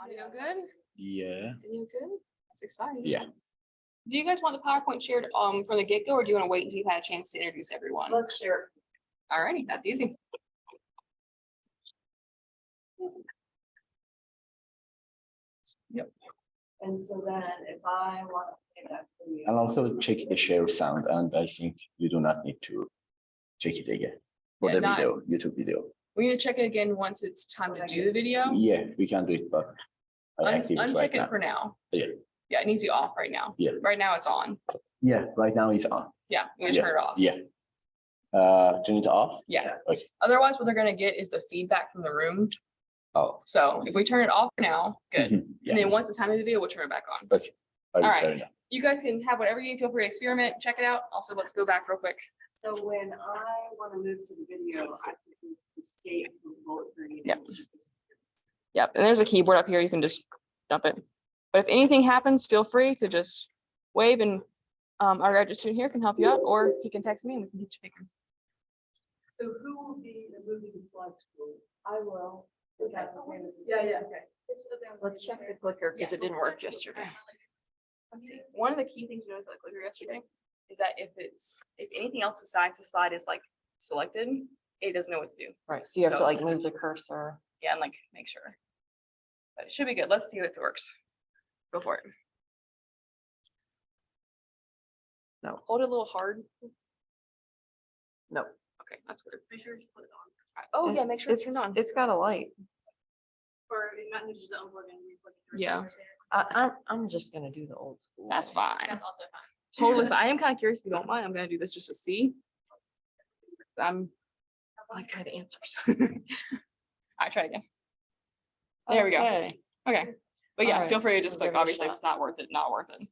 Audio good? Yeah. Video good? That's exciting. Yeah. Do you guys want the PowerPoint shared from the get-go, or do you want to wait until you've had a chance to introduce everyone? Let's share. Alrighty, that's easy. Yep. And so then if I want to play that for you. And also check the share sound, and I think you do not need to check it again for Yeah, the not- video, YouTube video. We need to check it again once it's time to do the video. Yeah, we can do it, but I active it right Uncheck it now. for now. Yeah. Yeah, it needs to be off right now. Yeah. Right now it's on. Yeah, right now it's on. Yeah, I'm gonna Yeah, turn it off. Yeah. Turn it off. Yeah. Okay. Otherwise, what they're gonna get is the feedback from the room. Oh. So if we turn it off for now, good. Mhm, yeah. And then once it's time to do the video, we'll turn it back on. Okay. I will All right. turn it on. You guys can have whatever you feel free to experiment, check it out. Also, let's go back real quick. So when I want to move to the video, I can just escape from bullet screen. Yep. Yep, and there's a keyboard up here. You can just dump it. But if anything happens, feel free to just wave, and our graduate student here can help you out, or he can text me and we can get you figured. So who will be moving the slides for? I will. Okay. Yeah. Okay. Let's check the clicker because it didn't work yesterday. Let's see. One of the key things you noticed with the clicker yesterday is that if anything else besides the slide is like selected, it doesn't know what to do. Right, so you have to So- like move the cursor. Yeah, and like make sure. But it should be good. Let's see if it works. Go for it. No, hold it a little hard. No. Okay, that's good. Make sure you put it on. Oh, yeah, make sure it's turned on. It's got a light. Or you might need to unplug and re-plug it. Yeah. I'm just gonna do the old school. That's fine. That's also fine. Totally fine. I am kind of curious if you don't mind. I'm gonna do this just to see. I like to have answers. I try again. There we go. Okay. Okay. But yeah, All right. feel free to just We'll like, give it a obviously, if shot. it's not worth it, not worth it.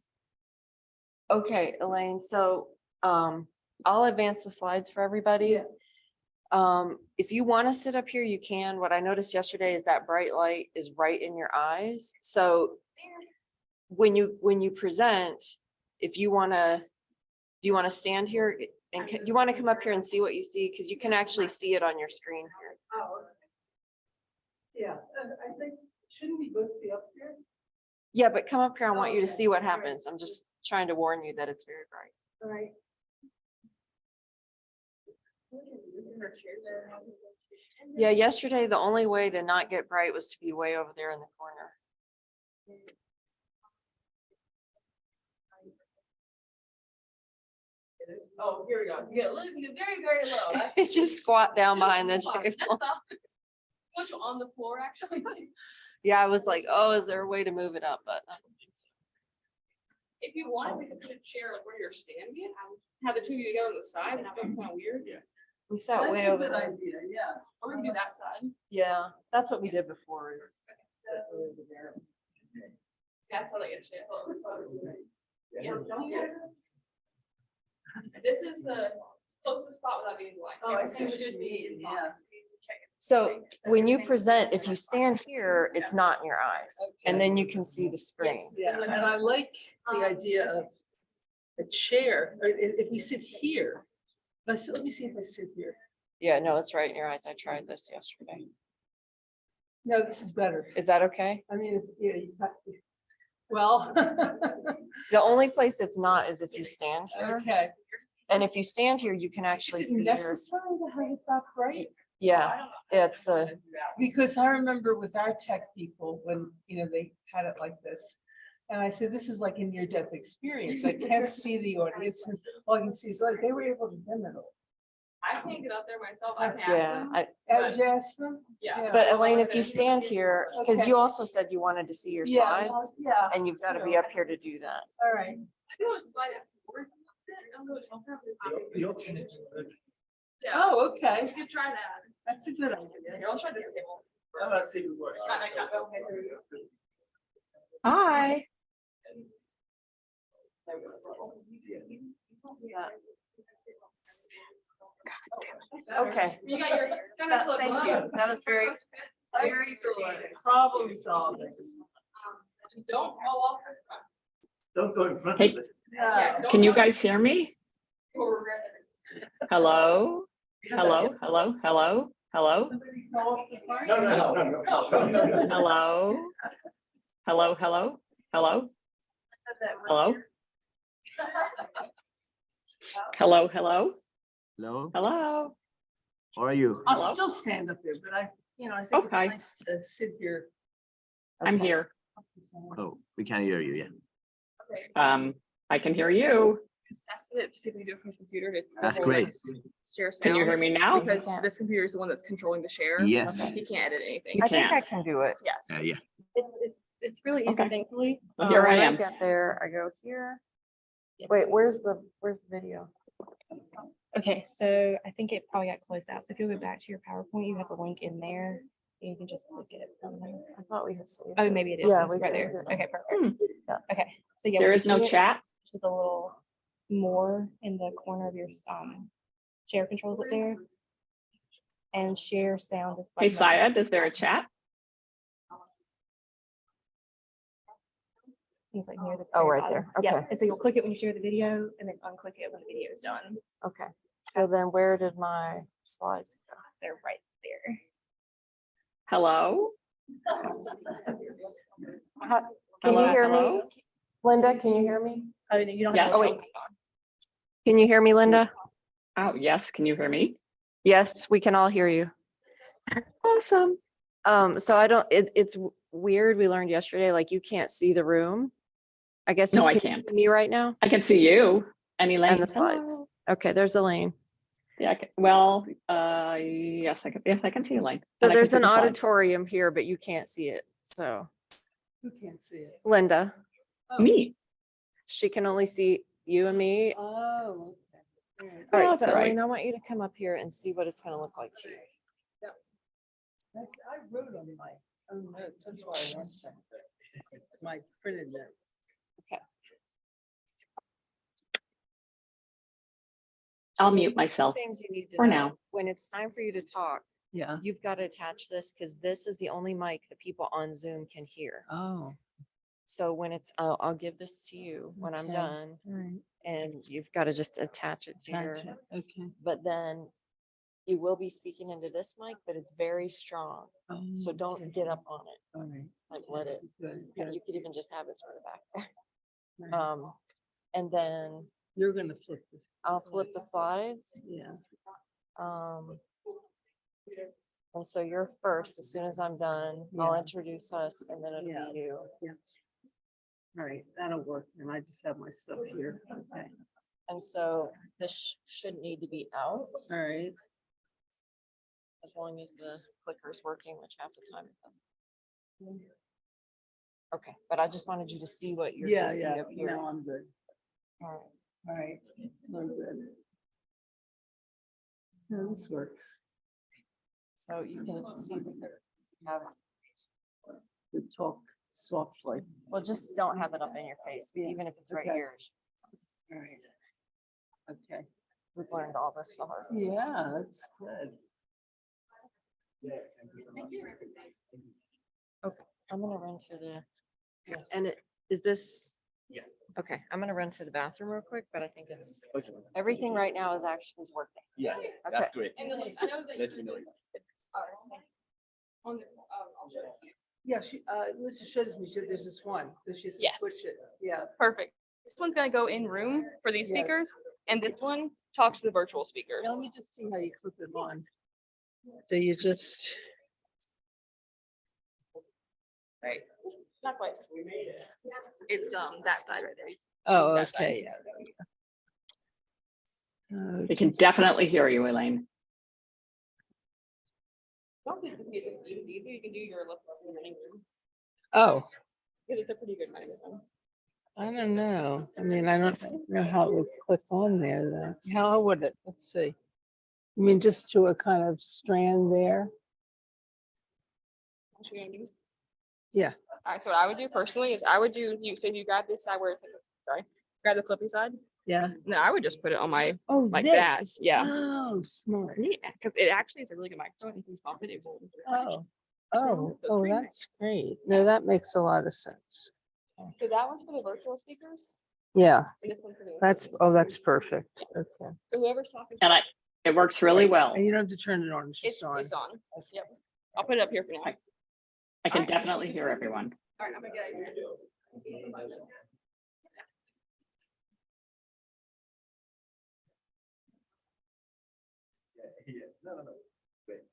Okay, Elaine, so I'll advance the slides for everybody. If you want to sit up here, you can. What I noticed yesterday is that bright light is right in your eyes. So when you present, if you want to, do you want to stand here and you want to come up here and see what you see? Because you can actually see it on your screen here. Oh, okay. Yeah, I think, shouldn't we both be up here? Yeah, but come up here. I want you to Okay. see what happens. I'm just trying to warn you that it's very bright. All right. Yeah, yesterday, the only way to not get bright was to be way over there in the corner. Oh, here we go. You get a little, you get very, very low. That's- It's just squat down behind the That's fine. That's table. all. Put you on the floor, actually. Yeah, I was like, oh, is there a way to move it up? But I don't think so. If you want, we could put a chair like where you're standing, have the two of you go on the side, and have that kind of weird. Yeah. We sat way over there. idea, yeah. Or we can do that side. Yeah, that's what we did before. Is That's how they get shit. Yeah. This is the closest spot without being blind. Oh, I see what Everything you mean, should be yeah. fine. So when you present, if you stand here, it's not in your eyes. And then you can see the screen. Yeah, and I like the idea of a chair, or if we sit here. Let me see if I sit here. Yeah, no, it's right in your eyes. I tried this yesterday. No, this is better. Is that okay? I mean, well. The only place it's not is if you stand here. Okay. And if you stand here, you can Is actually it see your, necessary to have it that bright? yeah, it's the, Because I remember with our tech people, when, they had it like this. And I said, this is like a near-death experience. I can't see the audience, and all I can see is like, they were able to dim it all. I can't get up there myself. I can ask yeah. them. Did you ask them? Yeah. But Elaine, if you stand here, because Okay. you also said you wanted to see your Yeah, slides, yeah, and you've got to be up here to do that. all right. I know it's like. I don't know which one. The option is to move. Yeah, Oh, you okay. could try that. That's a good idea. Here, I'll try this table. Oh, let's see if it works. Okay, here we go. Hi. Okay. You got your. Thank you. That was very, Very problem solving. Don't fall off. Don't go in front Hey. of it. Yeah. Can you guys hear me? You'll regret it. Hello? Hello, hello, hello, hello, No, no, no, no, no, no, no, no. hello? hello, hello, hello, hello, hello, hello, Hello, hello. how are you? I'll Hello? still stand up there, but I think it's Okay. nice to sit here. I'm Okay. here. Oh, we can hear you, yeah. I can hear you. Tested it, to see if we can do it from his computer. To That's control great. the Share sound. Can you hear me now? Because this computer is the one that's controlling the share. Yes. He can't edit anything. You I think I can't. can do it. Yes. Yeah. It's really easy, Okay. thankfully. Well, here I when am. Get there, I go here. Wait, where's the video? Okay, so I think it probably got closed out. So if you go back to your PowerPoint, you have a link in there. And you can just look at it from there. I thought we had. saved Oh, it. maybe it is. Yeah, It's we right saved there. it. Okay, perfect. Yeah. Okay, so yeah. There when is you no do it, chat. To the little more in the corner of your share controls up there. And share sound is. Hey, like Syed, is there a chat? Things like near the. Oh, very right bottom. there. Yeah, Okay. and so you'll click it when you share the video and then unclick it when the video is done. Okay, so then where did my slides go? They're right there. Hello? Can you Hello, hear me? hello? Linda, can you hear me? Oh, no, you don't Yes. have. Oh, to- wait. Can you hear me, Linda? Oh, yes. Can you hear me? Yes, we can all hear you. Awesome. So I don't, it's weird. We learned yesterday, like you can't see the room. I guess. No, I can you can't. see Me right now I can see you. And Elaine. and the slides. Hello. Okay, there's Elaine. Yeah, well, yes, I can see Elaine. So And I can there's see an the slides. auditorium here, but you can't see it. So Who can't see it? Linda, Neat. she can only see you and me. Oh. Okay. All right. All Well, right, that's so all right. Elaine, I want you to come up here and see what it's gonna look like to you. I wrote on my own notes. That's why I want them. My printed notes. I'll mute myself Things you need to for know. now. When it's time for you to talk, Yeah. you've got to attach this because this is the only mic that people on Zoom can hear. Oh. So when it's, I'll give this to you when I'm Okay. done All right. and you've got to just attach it to your, Gotcha. Okay. but then you will be speaking into this mic, but it's very strong. So Oh, don't okay. get up on it. All right. Like let it, Good. you could even just have it sort of back there. Right. And then You're gonna flip this. I'll flip the slides. Yeah. And so you're first, as soon as I'm done, I'll Yeah. introduce us and then it'll Yeah. be you. Yeah. All right, that'll work. And I just have my stuff here. Okay. And so this shouldn't need to be out All right. as long as the clicker's working, which half the time it doesn't. Okay, but I just wanted you to see what you're Yeah, gonna see yeah. up here. No, I'm good. All right. All right. I'm good. No, this works. So you can see that you have, We talk softly. well, just don't have it up in your face, Yeah, even if it's right okay. here. All right. Okay. We've learned all this the hard way. Yeah, that's good. I'm gonna run to the, and it, is this? Yeah. Okay, I'm gonna run to the bathroom real quick, but I think it's, Okay. everything right now is actually is working. Yeah, Okay. that's great. And then I know that. Let me know. On the, I'll show it to you. Yeah, Lisa showed me, there's this one, so she has to Yes. switch it. Yeah. Perfect. This one's gonna go in room for these Yeah. speakers, and this one talks to the virtual speaker. Now, let me just see how you clip it on. So you just, Right. Not quite. It's that side right there. oh, That side. okay. Yeah. We can definitely hear you, Elaine. Don't think it's even easier. You can do your left running room. Oh, Because it's a pretty good microphone. I don't know. I mean, I don't know how it would click on there though. How would it? Let's see. I mean, just to a kind of strand there. What you gonna do? Yeah. All right, so what I would do personally is I would do, if you grab this side where it's, sorry, grab the flippy side, Yeah. no, I would just put it on my, Oh, like this. that, yeah. Oh, smart. Yeah, because it actually is a really good microphone. If you pop it, it will. Oh, that's great. No, that makes a lot of sense. So that one's for the virtual speakers. Yeah, And this one's for the. that's perfect. Okay. So whoever's talking. And it works really well. And you don't have to turn it on, it's It's just on. on. Yep. I'll put it up here for now. I can definitely hear everyone. All right, I'm gonna get out of here. Yeah, no. Great.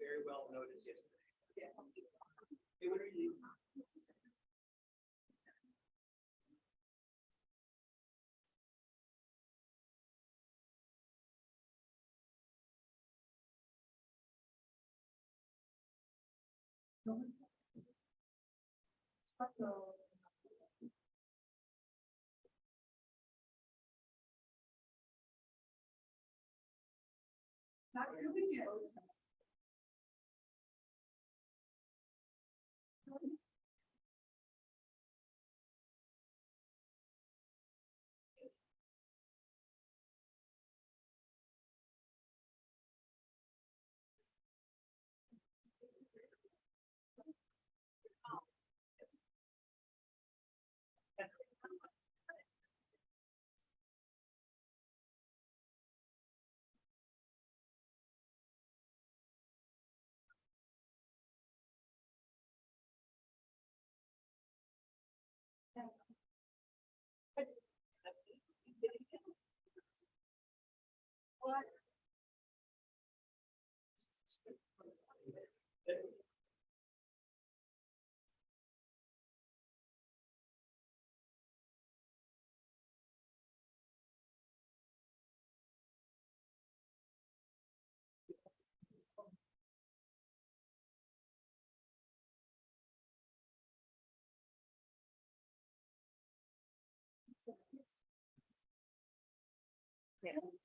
Very well noticed yesterday. Yeah. Hey, what are you? Not really.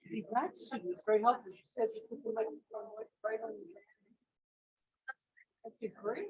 The grad student was very helpful. She said she put the microphone right on the. That's a great.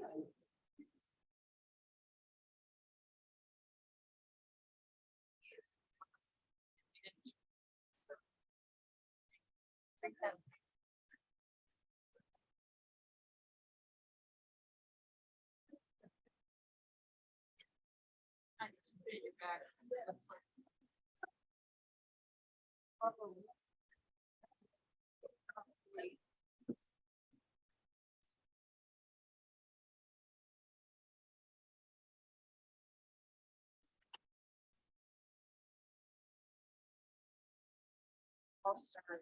I'll start.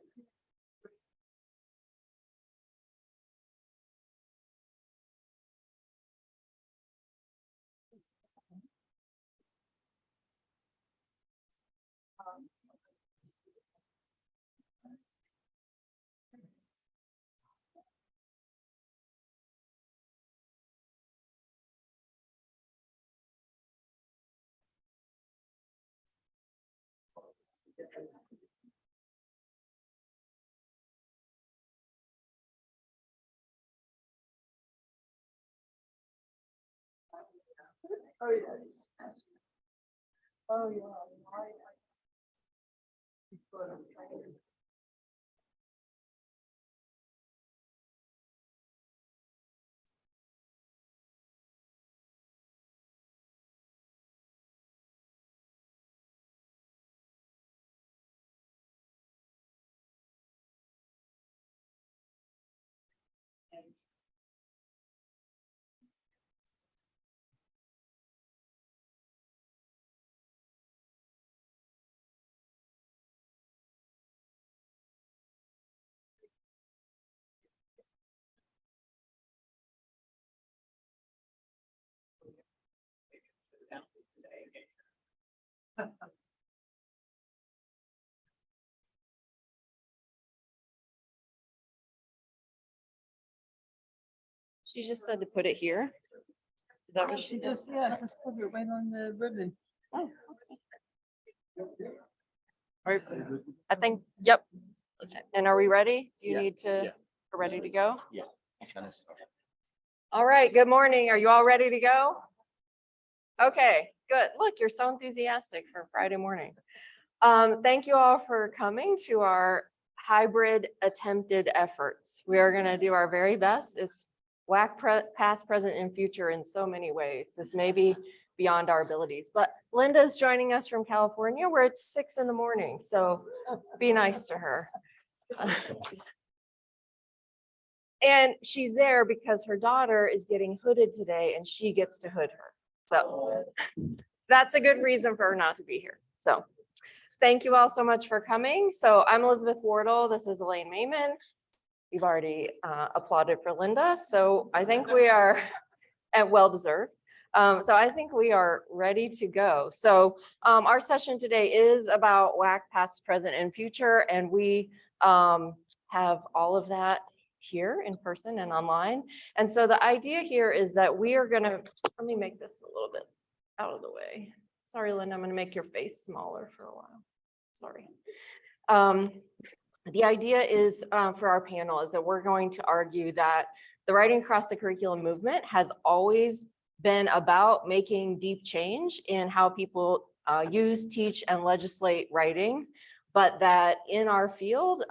Oh, yes. Oh, yeah. I- She just said to put it here. Is that what she She did? just, yeah, just put it right on the ribbon. Oh, okay. I think, yep. And are we ready? Do you Yeah, need to, yeah. we're ready to go? Yeah. Can I start? All right, good morning. Are you all ready to go? Okay, good. Look, you're so enthusiastic for Friday morning. Thank you all for coming to our hybrid attempted efforts. We are gonna do our very best. It's WAC past, present, and future in so many ways. This may be beyond our abilities, but Linda's joining us from California where it's 6 in the morning, so be nice to her. And she's there because her daughter is getting hooded today and she gets to hood her. So that's a good reason for her not to be here. So thank you all so much for coming. So I'm Elizabeth Wardle. This is Elaine Mayman. You've already applauded for Linda. So I think we are, and well deserved. So I think we are ready to go. So our session today is about WAC past, present, and future. And we have all of that here in person and online. And so the idea here is that we are gonna, let me make this a little bit out of the way. Sorry, Linda, I'm gonna make your face smaller for a while. Sorry. The idea is for our panel is that we're going to argue that the writing across the curriculum movement has always been about making deep change in how people use, teach, and legislate writing, but that in our field,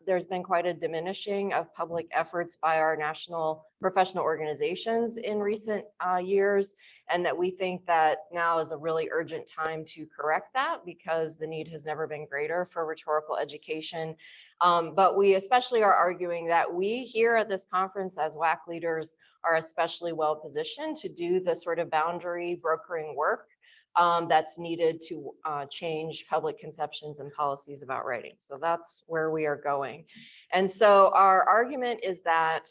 there's been quite a diminishing of public efforts by our national professional organizations in recent years, and that we think that now is a really urgent time to correct that because the need has never been greater for rhetorical education. But we especially are arguing that we here at this conference as WAC leaders are especially well positioned to do the sort of boundary brokering work that's needed to change public conceptions and policies about writing. So that's where we are going. And so our argument is that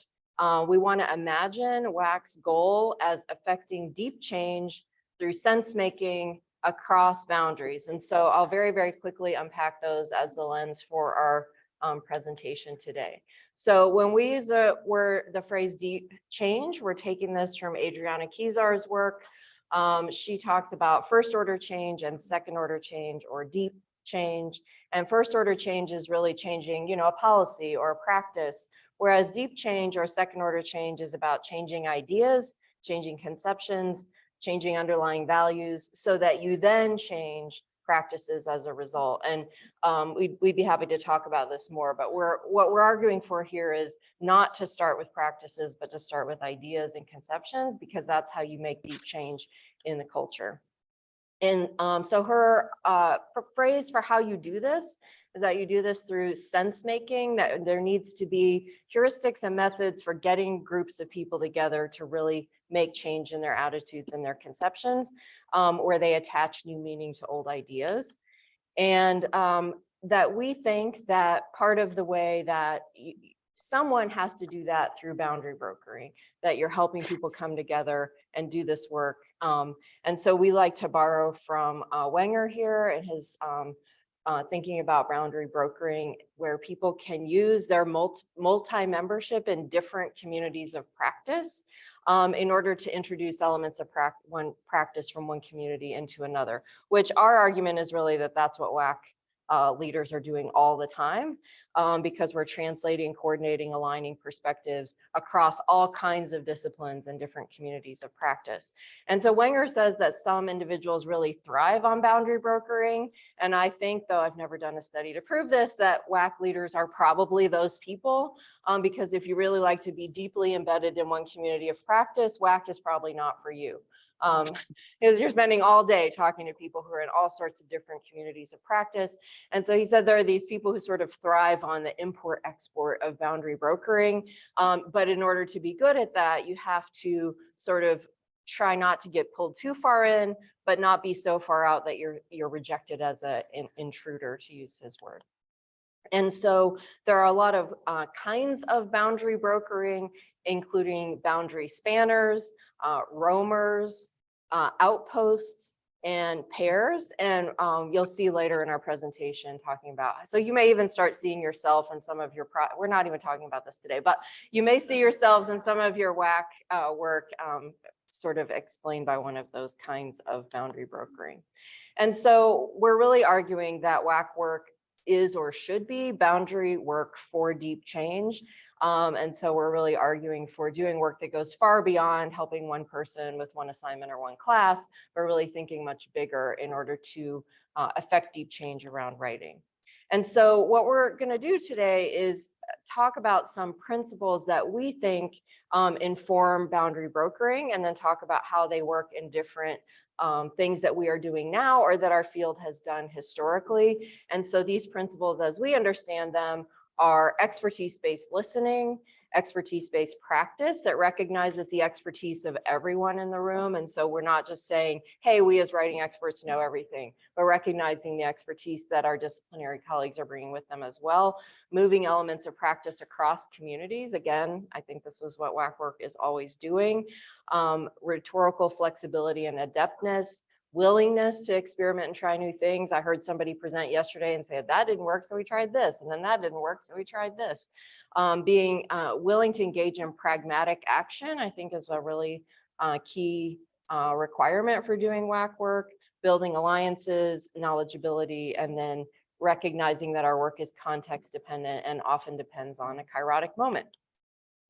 we want to imagine WAC's goal as affecting deep change through sense making across boundaries. And so I'll very, very quickly unpack those as the lens for our presentation today. So when we use the phrase deep change, we're taking this from Adriana Kezar's work. She talks about first order change and second order change or deep change. And first order change is really changing, a policy or a practice, whereas deep change or second order change is about changing ideas, changing conceptions, changing underlying values so that you then change practices as a result. And we'd be happy to talk about this more, but what we're arguing for here is not to start with practices, but to start with ideas and conceptions, because that's how you make deep change in the culture. And so her phrase for how you do this is that you do this through sense making, that there needs to be heuristics and methods for getting groups of people together to really make change in their attitudes and their conceptions, where they attach new meaning to old ideas. And that we think that part of the way that someone has to do that through boundary brokering, that you're helping people come together and do this work. And so we like to borrow from Wenger here and his thinking about boundary brokering, where people can use their multi-membership in different communities of practice in order to introduce elements of practice from one community into another, which our argument is really that that's what WAC leaders are doing all the time, because we're translating, coordinating, aligning perspectives across all kinds of disciplines and different communities of practice. And so Wenger says that some individuals really thrive on boundary brokering. And I think, though I've never done a study to prove this, that WAC leaders are probably those people, because if you really like to be deeply embedded in one community of practice, WAC is probably not for you. Because you're spending all day talking to people who are in all sorts of different communities of practice. And so he said there are these people who sort of thrive on the import-export of boundary brokering. But in order to be good at that, you have to sort of try not to get pulled too far in, but not be so far out that you're rejected as an intruder, to use his word. And so there are a lot of kinds of boundary brokering, including boundary spanners, roamers, outposts, and pairs. And you'll see later in our presentation talking about, so you may even start seeing yourself in some of your, we're not even talking about this today, but you may see yourselves in some of your WAC work sort of explained by one of those kinds of boundary brokering. And so we're really arguing that WAC work is or should be boundary work for deep change. And so we're really arguing for doing work that goes far beyond helping one person with one assignment or one class, but really thinking much bigger in order to affect deep change around writing. And so what we're going to do today is talk about some principles that we think inform boundary brokering, and then talk about how they work in different things that we are doing now or that our field has done historically. And so these principles, as we understand them, are expertise-based listening, expertise-based practice that recognizes the expertise of everyone in the room. And so we're not just saying, hey, we as writing experts know everything, but recognizing the expertise that our disciplinary colleagues are bringing with them as well. Moving elements of practice across communities. Again, I think this is what WAC work is always doing. Rhetorical flexibility and adeptness, willingness to experiment and try new things. I heard somebody present yesterday and say that didn't work, so we tried this, and then that didn't work, so we tried this. Being willing to engage in pragmatic action, I think, is a really key requirement for doing WAC work. Building alliances, knowledgeability, and then recognizing that our work is context dependent and often depends on a kairotic moment.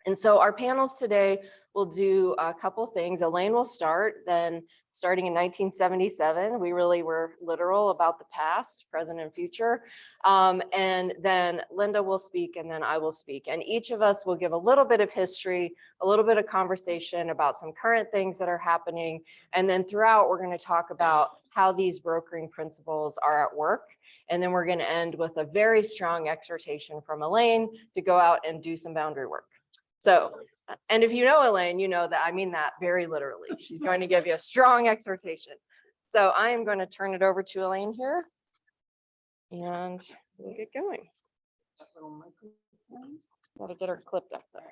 And so our panels today will do a couple things. Elaine will start, then starting in 1977, we really were literal about the past, present, and future. And then Linda will speak, and then I will speak. And each of us will give a little bit of history, a little bit of conversation about some current things that are happening. And then throughout, we're going to talk about how these brokering principles are at work. And then we're going to end with a very strong exhortation from Elaine to go out and do some boundary work. So, and if you know Elaine, you know that I mean that very literally. She's going to give you a strong exhortation. So I am going to turn it over to Elaine here, and we'll get going. Got to get her clipped up there.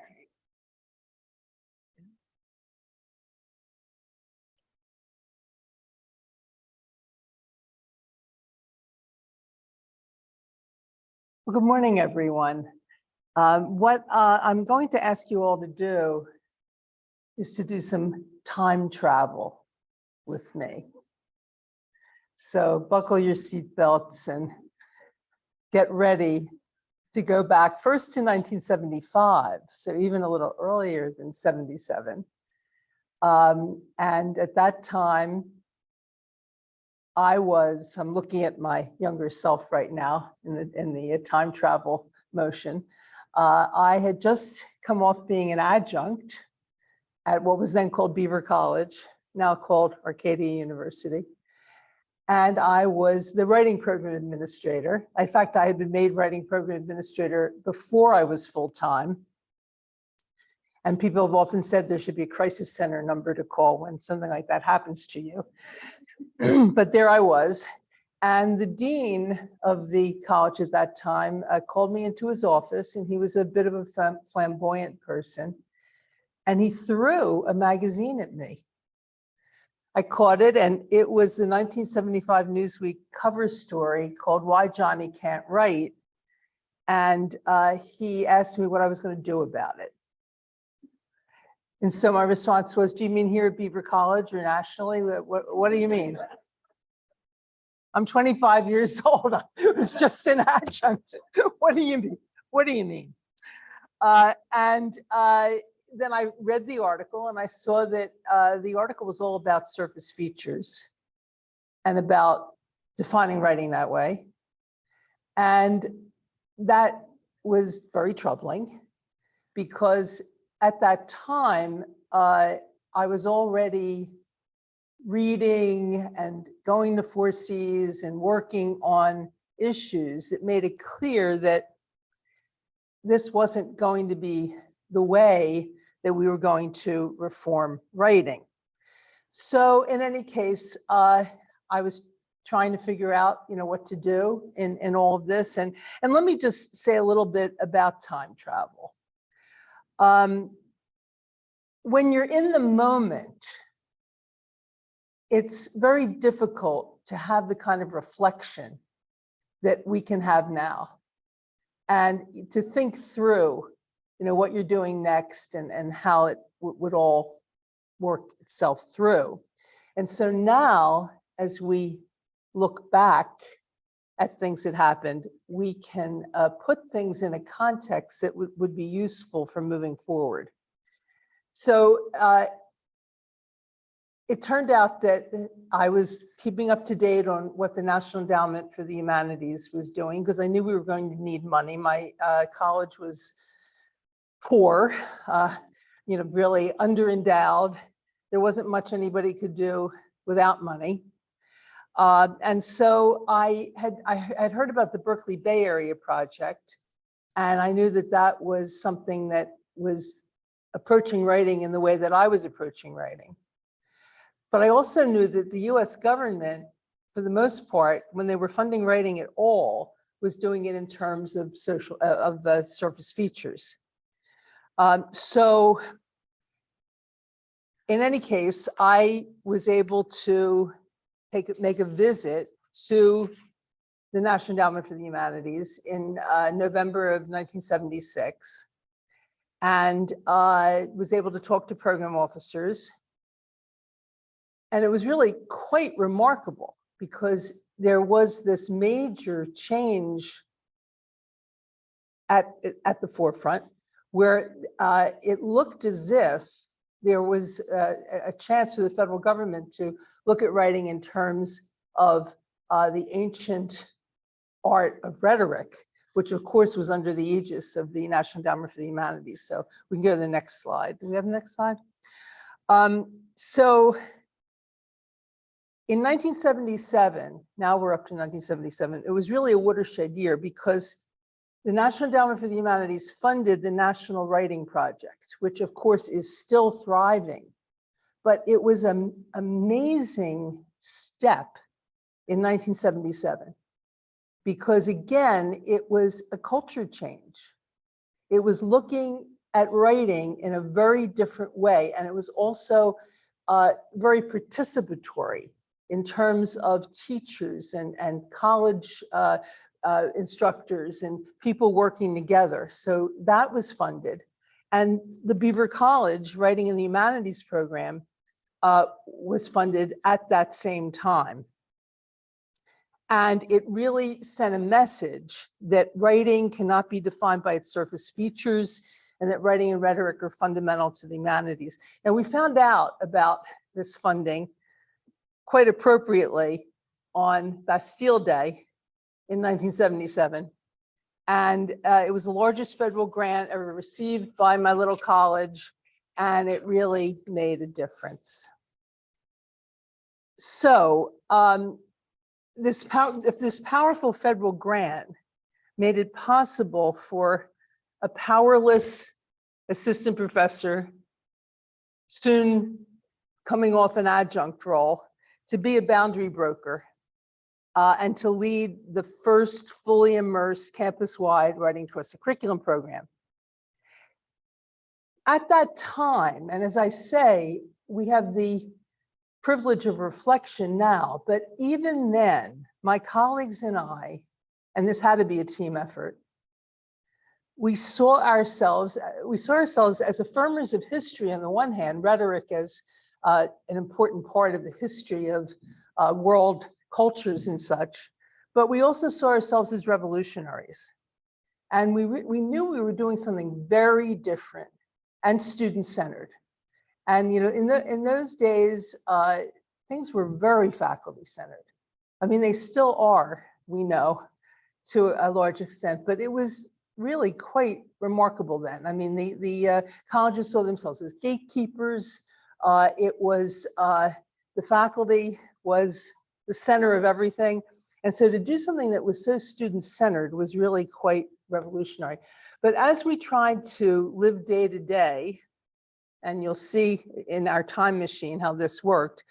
Well, good morning, everyone. What I'm going to ask you all to do is to do some time travel with me. So buckle your seatbelts and get ready to go back first to 1975, so even a little earlier than 77. And at that time, I'm looking at my younger self right now in the time travel motion. I had just come off being an adjunct at what was then called Beaver College, now called Arcadia University. And I was the writing program administrator. In fact, I had been made writing program administrator before I was full-time. And people have often said there should be a crisis center number to call when something like that happens to you. But there I was. And the dean of the college at that time called me into his office, and he was a bit of a flamboyant person. And he threw a magazine at me. I caught it, and it was the 1975 Newsweek cover story called Why Johnny Can't Write. And he asked me what I was going to do about it. And so my response was, do you mean here at Beaver College or nationally? What do you mean? I'm 25 years old. I was just an adjunct. What do you mean? What do you mean? Then I read the article, and I saw that the article was all about surface features and about defining writing that way. And that was very troubling, because at that time, I was already reading and going to 4Cs and working on issues that made it clear that this wasn't going to be the way that we were going to reform writing. So in any case, I was trying to figure out, what to do in all of this. And let me just say a little bit about time travel. When you're in the moment, it's very difficult to have the kind of reflection that we can have now. And to think through, what you're doing next and how it would all work itself through. And so now, as we look back at things that happened, we can put things in a context that would be useful for moving forward. So it turned out that I was keeping up to date on what the National Endowment for the Humanities was doing, because I knew we were going to need money. My college was poor, really under-endowed. There wasn't much anybody could do without money. And so I had heard about the Berkeley Bay Area project, and I knew that that was something that was approaching writing in the way that I was approaching writing. But I also knew that the US government, for the most part, when they were funding writing at all, was doing it in terms of surface features. So in any case, I was able to make a visit to the National Endowment for the Humanities in November of 1976, and was able to talk to program officers. And it was really quite remarkable because there was this major change at the forefront where it looked as if there was a chance for the federal government to look at writing in terms of the ancient art of rhetoric, which of course was under the aegis of the National Endowment for the Humanities. So we can go to the next slide. Do we have the next slide? So in 1977, now we're up to 1977, it was really a watershed year because the National Endowment for the Humanities funded the National Writing Project, which of course is still thriving. But it was an amazing step in 1977 because again, it was a culture change. It was looking at writing in a very different way. And it was also very participatory in terms of teachers and college instructors and people working together. So that was funded. And the Beaver College Writing in the Humanities program was funded at that same time. And it really sent a message that writing cannot be defined by its surface features and that writing and rhetoric are fundamental to the humanities. And we found out about this funding quite appropriately on Bastille Day in 1977. And it was the largest federal grant ever received by my little college, and it really made a difference. So if this powerful federal grant made it possible for a powerless assistant professor, soon coming off an adjunct role, to be a boundary broker and to lead the first fully immersed campus-wide writing across the curriculum program. At that time, and as I say, we have the privilege of reflection now, but even then, my colleagues and I, and this had to be a team effort, we saw ourselves as affirmers of history on the one hand, rhetoric as an important part of the history of world cultures and such, but we also saw ourselves as revolutionaries. And we knew we were doing something very different and student-centered. And in those days, things were very faculty-centered. I mean, they still are, we know, to a large extent, but it was really quite remarkable then. I mean, the colleges saw themselves as gatekeepers. It was, the faculty was the center of everything. And so to do something that was so student-centered was really quite revolutionary. But as we tried to live day to day, and you'll see in our time machine how this worked,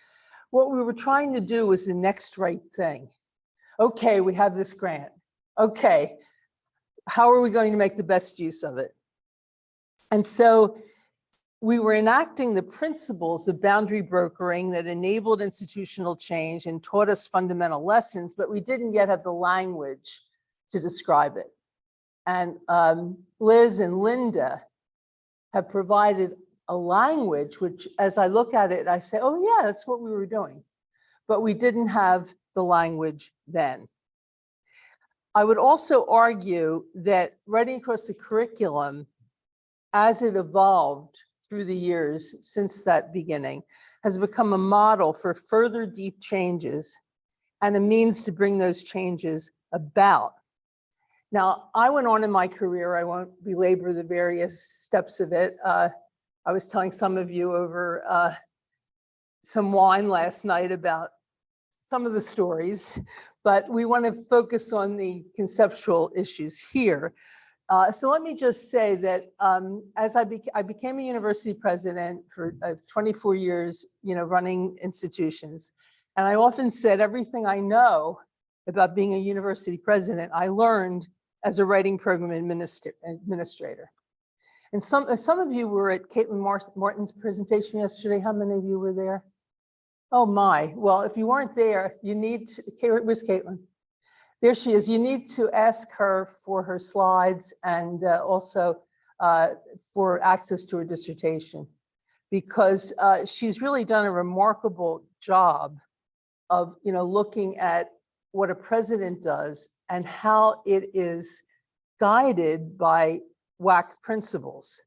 what we were trying to do was the next right thing. Okay, we have this grant. Okay, how are we going to make the best use of it? And so we were enacting the principles of boundary brokering that enabled institutional change and taught us fundamental lessons, but we didn't yet have the language to describe it. And Liz and Linda have provided a language which, as I look at it, I say, oh yeah, that's what we were doing. But we didn't have the language then. I would also argue that writing across the curriculum, as it evolved through the years since that beginning, has become a model for further deep changes and a means to bring those changes about. Now, I went on in my career, I won't belabor the various steps of it. I was telling some of you over some wine last night about some of the stories, but we want to focus on the conceptual issues here. So let me just say that as I became a university president for 24 years, running institutions, and I often said everything I know about being a university president, I learned as a writing program administrator. And some of you were at Caitlin Martin's presentation yesterday. How many of you were there? Oh my, well, if you weren't there, you need to, where's Caitlin? There she is. You need to ask her for her slides and also for access to her dissertation, because she's really done a remarkable job of looking at what a president does and how it is guided by WAC principles.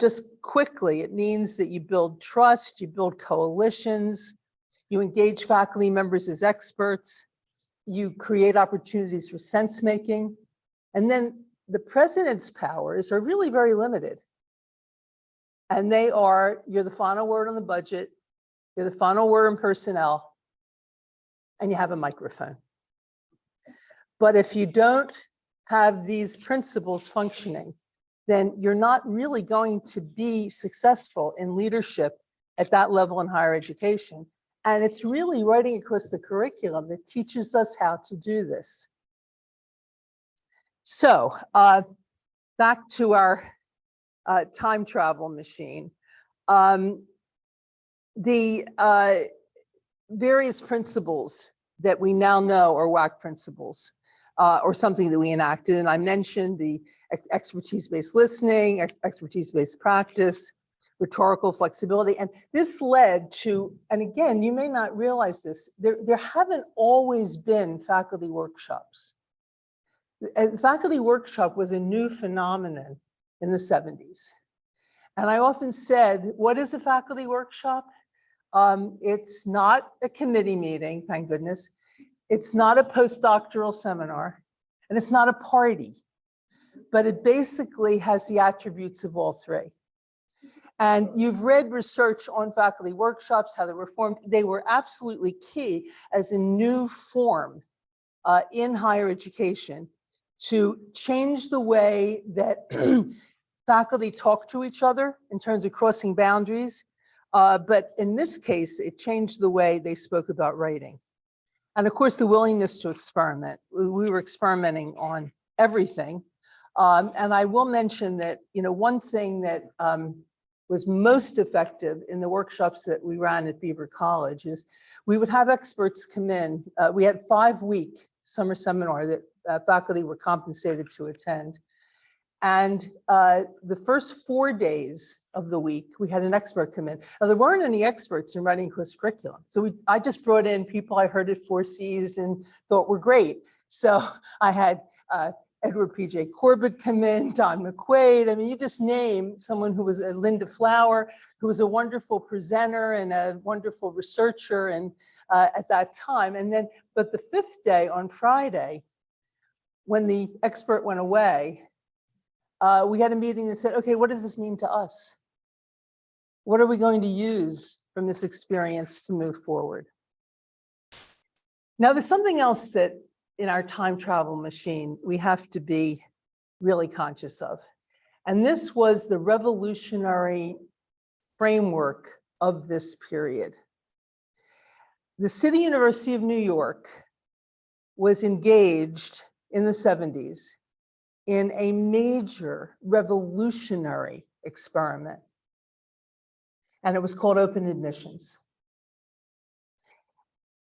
Just quickly, it means that you build trust, you build coalitions, you engage faculty members as experts, you create opportunities for sense making, and then the president's powers are really very limited. And they are, you're the final word on the budget, you're the final word on personnel, and you have a microphone. But if you don't have these principles functioning, then you're not really going to be successful in leadership at that level in higher education. And it's really writing across the curriculum that teaches us how to do this. So back to our time travel machine. The various principles that we now know are WAC principles, or something that we enacted. And I mentioned the expertise-based listening, expertise-based practice, rhetorical flexibility. And this led to, and again, you may not realize this, there haven't always been faculty workshops. The faculty workshop was a new phenomenon in the 70s. And I often said, what is a faculty workshop? It's not a committee meeting, thank goodness. It's not a postdoctoral seminar, and it's not a party, but it basically has the attributes of all three. And you've read research on faculty workshops, how they were formed. They were absolutely key as a new form in higher education to change the way that faculty talk to each other in terms of crossing boundaries. But in this case, it changed the way they spoke about writing. And of course, the willingness to experiment. We were experimenting on everything. And I will mention that, one thing that was most effective in the workshops that we ran at Beaver College is we would have experts come in. We had 5-week summer seminar that faculty were compensated to attend. And the first 4 days of the week, we had an expert come in. Now, there weren't any experts in writing course curriculum. So I just brought in people I heard at 4Cs and thought were great. So I had Edward P.J. Corbett come in, Don McQuaid. I mean, you just name someone who was Linda Flower, who was a wonderful presenter and a wonderful researcher and at that time. And then, but the 5th day on Friday, when the expert went away, we had a meeting that said, okay, what does this mean to us? What are we going to use from this experience to move forward? Now, there's something else that in our time travel machine, we have to be really conscious of. And this was the revolutionary framework of this period. The City University of New York was engaged in the 70s in a major revolutionary experiment. and it was called Open Admissions.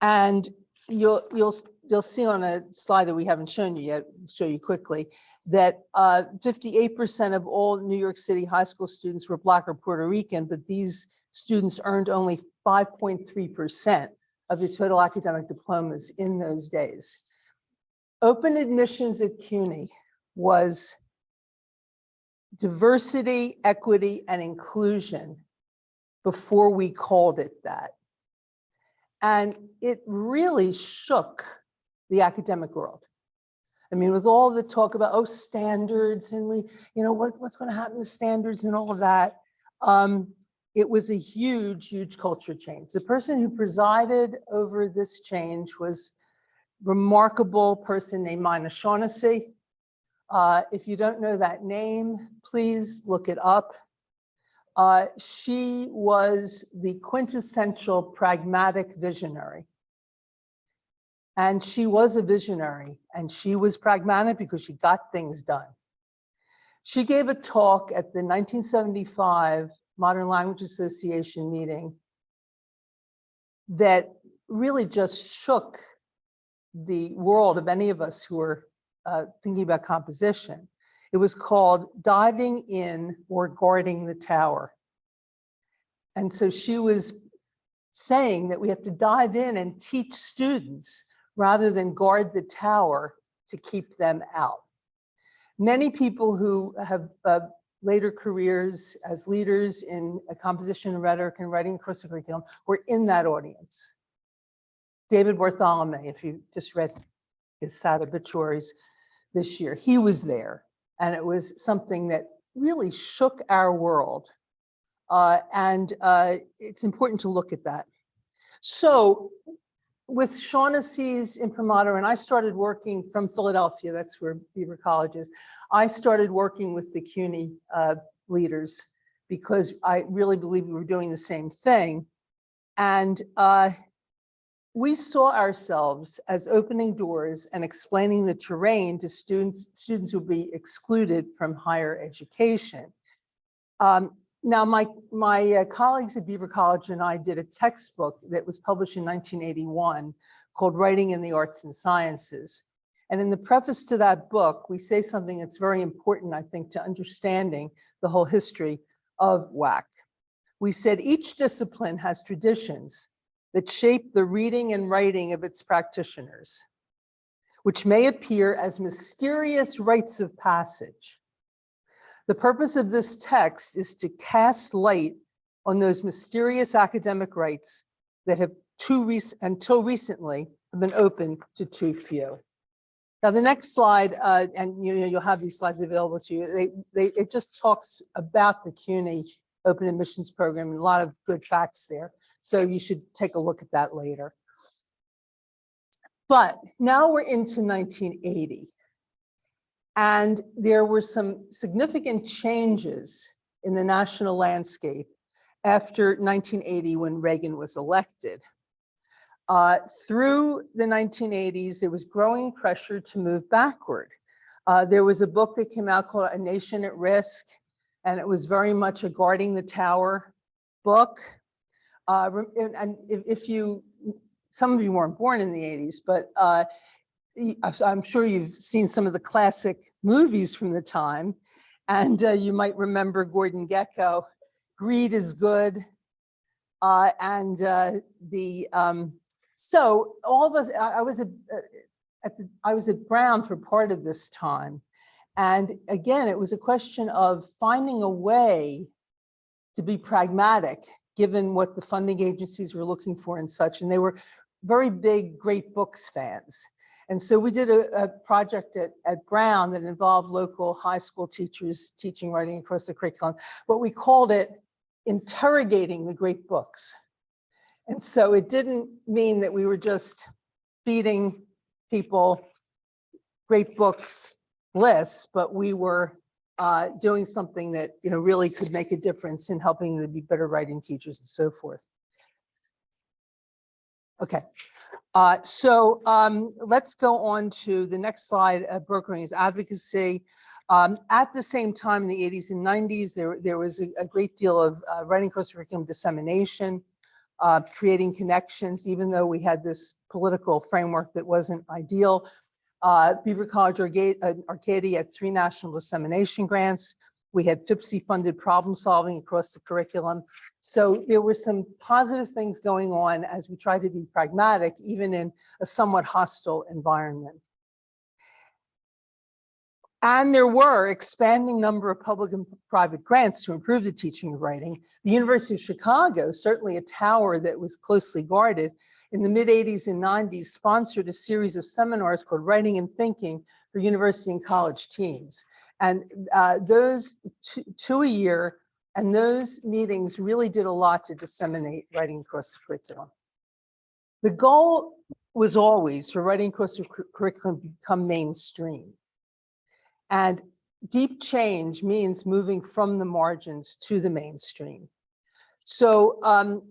And you'll see on a slide that we haven't shown you yet, show you quickly, that 58% of all New York City high school students were Black or Puerto Rican, but these students earned only 5.3% of the total academic diplomas in those days. Open admissions at CUNY was diversity, equity, and inclusion before we called it that. And it really shook the academic world. I mean, with all the talk about, oh, standards and what's going to happen to standards and all of that, it was a huge, huge culture change. The person who presided over this change was a remarkable person named Mina Shaughnessy. If you don't know that name, please look it up. She was the quintessential pragmatic visionary. And she was a visionary, and she was pragmatic because she got things done. She gave a talk at the 1975 Modern Language Association meeting that really just shook the world of any of us who were thinking about composition. It was called Diving In or Guarding the Tower. And so she was saying that we have to dive in and teach students rather than guard the tower to keep them out. Many people who have later careers as leaders in composition, rhetoric, and writing across the curriculum were in that audience. David Bartholomew, if you just read his sad obituaries this year, he was there. And it was something that really shook our world. It's important to look at that. So with Shaughnessy's imprimatur, and I started working from Philadelphia, that's where Beaver College is. I started working with the CUNY leaders because I really believe we were doing the same thing. And we saw ourselves as opening doors and explaining the terrain to students who would be excluded from higher education. Now, my colleagues at Beaver College and I did a textbook that was published in 1981 called Writing in the Arts and Sciences. And in the preface to that book, we say something that's very important, I think, to understanding the whole history of WAC. We said each discipline has traditions that shape the reading and writing of its practitioners, which may appear as mysterious rites of passage. The purpose of this text is to cast light on those mysterious academic rights that have until recently have been open to too few. Now, the next slide, and you'll have these slides available to you. It just talks about the CUNY Open Admissions Program and a lot of good facts there. So you should take a look at that later. But now we're into 1980. And there were some significant changes in the national landscape after 1980 when Reagan was elected. Through the 1980s, there was growing pressure to move backward. There was a book that came out called A Nation at Risk, and it was very much a guarding the tower book. And if you, some of you weren't born in the 80s, but I'm sure you've seen some of the classic movies from the time, and you might remember Gordon Gekko, Greed is Good, so all of us, I was at Brown for part of this time, and again, it was a question of finding a way to be pragmatic, given what the funding agencies were looking for and such, and they were very big, great books fans. And so we did a project at Brown that involved local high school teachers teaching writing across the curriculum, but we called it Interrogating the Great Books. And so it didn't mean that we were just feeding people great books lists, but we were doing something that really could make a difference in helping them be better writing teachers and so forth. Okay. So let's go on to the next slide, brokering is advocacy. At the same time, in the 80s and 90s, there was a great deal of writing across curriculum dissemination, creating connections, even though we had this political framework that wasn't ideal. Beaver College Arcadia had 3 national dissemination grants. We had FIPSI-funded problem solving across the curriculum. So there were some positive things going on as we tried to be pragmatic, even in a somewhat hostile environment. And there were expanding number of public and private grants to improve the teaching of writing. The University of Chicago, certainly a tower that was closely guarded, in the mid-80s and 90s sponsored a series of seminars called Writing and Thinking for university and college teams. And those two a year, and those meetings really did a lot to disseminate writing across the curriculum. The goal was always for writing across the curriculum to become mainstream. And deep change means moving from the margins to the mainstream. So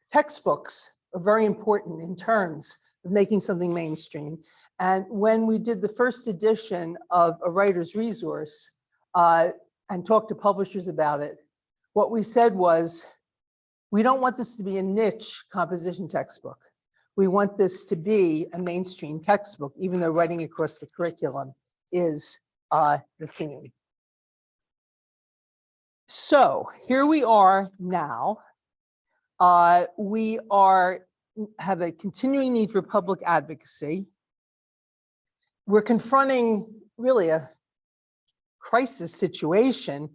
textbooks are very important in terms of making something mainstream. And when we did the first edition of a writer's resource and talked to publishers about it, what we said was, we don't want this to be a niche composition textbook. We want this to be a mainstream textbook, even though writing across the curriculum is the theme. So here we are now. We have a continuing need for public advocacy. We're confronting really a crisis situation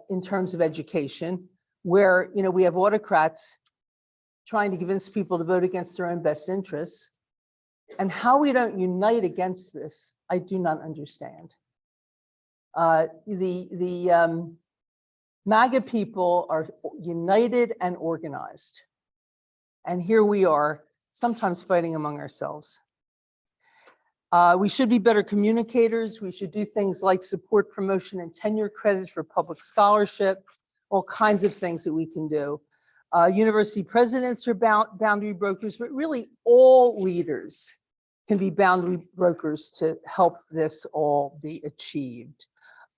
in terms of education, where we have autocrats trying to convince people to vote against their own best interests. And how we don't unite against this, I do not understand. The MAGA people are united and organized. And here we are, sometimes fighting among ourselves. We should be better communicators. We should do things like support promotion and tenure credit for public scholarship, all kinds of things that we can do. University presidents are boundary brokers, but really all leaders can be boundary brokers to help this all be achieved.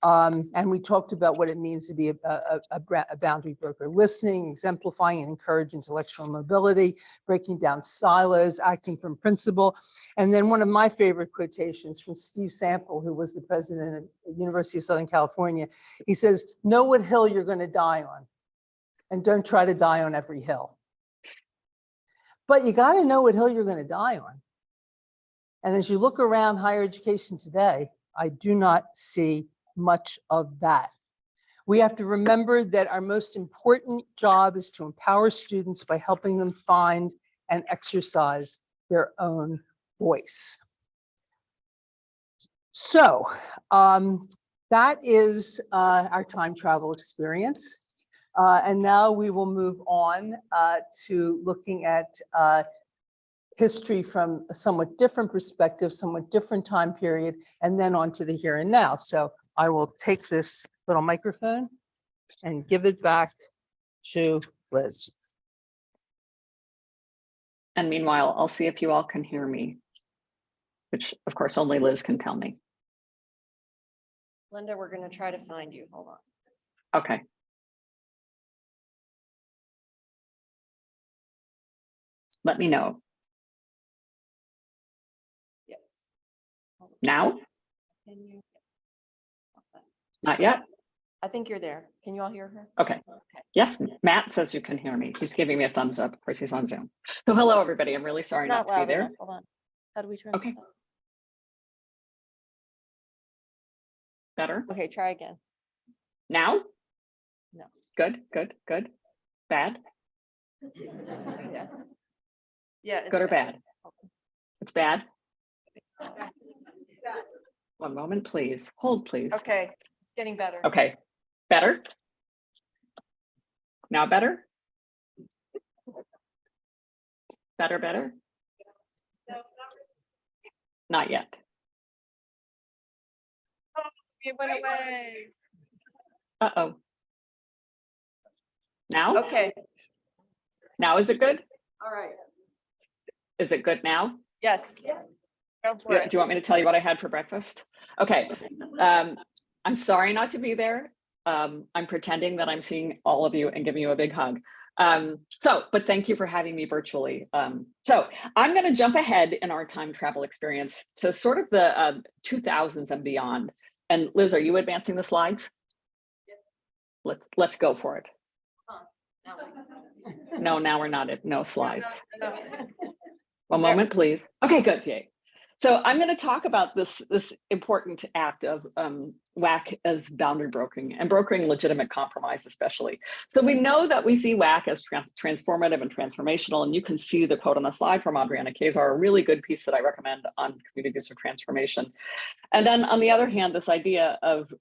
And we talked about what it means to be a boundary broker: listening, exemplifying, and encourage intellectual mobility, breaking down silos, acting from principle. And then one of my favorite quotations from Steve Sample, who was the president of the University of Southern California. He says, "Know what hill you're going to die on, and don't try to die on every hill." But you got to know what hill you're going to die on. And as you look around higher education today, I do not see much of that. We have to remember that our most important job is to empower students by helping them find and exercise their own voice. So that is our time travel experience. And now we will move on to looking at history from a somewhat different perspective, somewhat different time period, and then on to the here and now. So I will take this little microphone and give it back to Liz. And meanwhile, I'll see if you all can hear me, which of course only Liz can tell me. Linda, we're going to try to find you. Hold on. Okay. Let me know. Yes. Now? Can you? Not yet? I think you're there. Can you all hear her? Okay. Yes, Matt says you can hear me. He's giving me a thumbs up. Of course, he's on Zoom. So hello, everybody. I'm really sorry It's not to be loud there. enough. Hold on. How do we turn Okay. this up? Better? Okay, try again. Now? No. Good, good, good. Bad? Yeah. Yeah. It's Good or bad? It's bad? One moment, please. Hold, please. Okay, it's getting better. Okay. Better? Now better? Better, better? Not yet. It went away. Uh-oh. Now? Okay. Now is it good? All right. Is it good now? Yes. Go for Do it. you want me to tell you what I had for breakfast? Okay. I'm sorry not to be there. I'm pretending that I'm seeing all of you and giving you a big hug. But thank you for having me virtually. So I'm going to jump ahead in our time travel experience to sort of the 2000s and beyond. And Liz, are you advancing the slides? Let's go for it. No, now we're not at no slides. One moment, please. Okay, good. Yay. So I'm going to talk about this important act of WAC as boundary brokering and brokering legitimate compromise, especially. So we know that we see WAC as transformative and transformational, and you can see the quote on the slide from Adriana Kazar, a really good piece that I recommend on communities of transformation. And then on the other hand, this idea of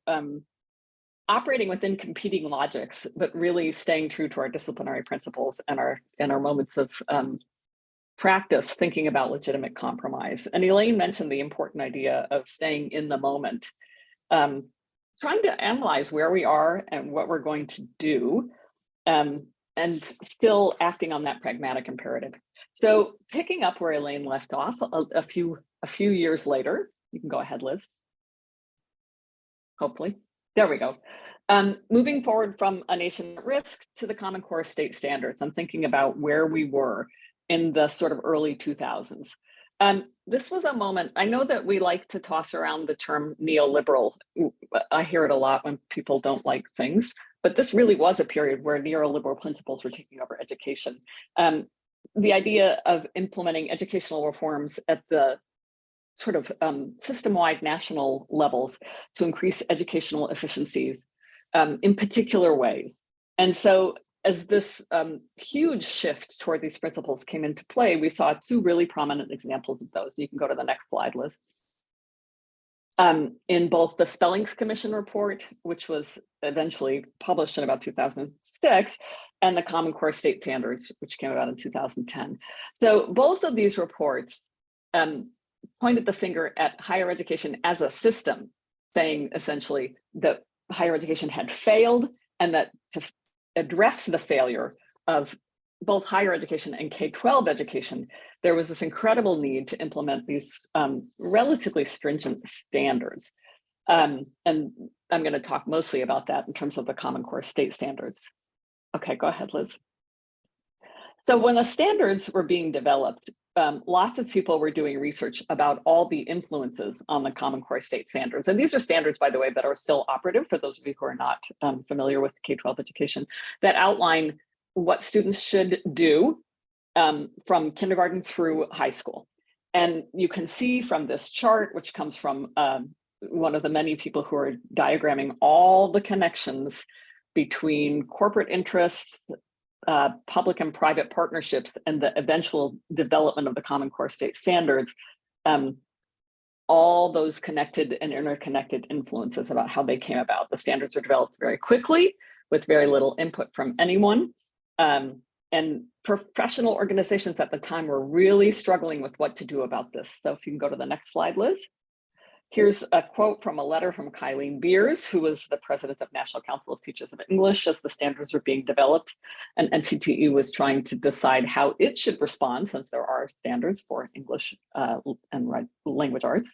operating within competing logics, but really staying true to our disciplinary principles and our moments of practice thinking about legitimate compromise. And Elaine mentioned the important idea of staying in the moment, trying to analyze where we are and what we're going to do, and still acting on that pragmatic imperative. So picking up where Elaine left off a few years later, you can go ahead, Liz. Hopefully, there we go. Moving forward from a nation at risk to the Common Core state standards, I'm thinking about where we were in the sort of early 2000s. This was a moment, I know that we like to toss around the term neoliberal. I hear it a lot when people don't like things, but this really was a period where neoliberal principles were taking over education. The idea of implementing educational reforms at the sort of system-wide national levels to increase educational efficiencies in particular ways. And so as this huge shift toward these principles came into play, we saw two really prominent examples of those. You can go to the next slide, Liz. In both the Spellings Commission report, which was eventually published in about 2006, and the Common Core State Standards, which came out in 2010. So both of these reports pointed the finger at higher education as a system, saying essentially that higher education had failed, and that to address the failure of both higher education and K-12 education, there was this incredible need to implement these relatively stringent standards. And I'm going to talk mostly about that in terms of the Common Core state standards. Okay, go ahead, Liz. So when the standards were being developed, lots of people were doing research about all the influences on the Common Core state standards. And these are standards, by the way, that are still operative for those of you who are not familiar with K-12 education, that outline what students should do from kindergarten through high school. And you can see from this chart, which comes from one of the many people who are diagramming all the connections between corporate interests, public and private partnerships, and the eventual development of the Common Core state standards, all those connected and interconnected influences about how they came about. The standards were developed very quickly with very little input from anyone. And professional organizations at the time were really struggling with what to do about this. So if you can go to the next slide, Liz. Here's a quote from a letter from Kylene Beers, who was the president of National Council of Teachers of English as the standards were being developed. And NCTE was trying to decide how it should respond, since there are standards for English and language arts.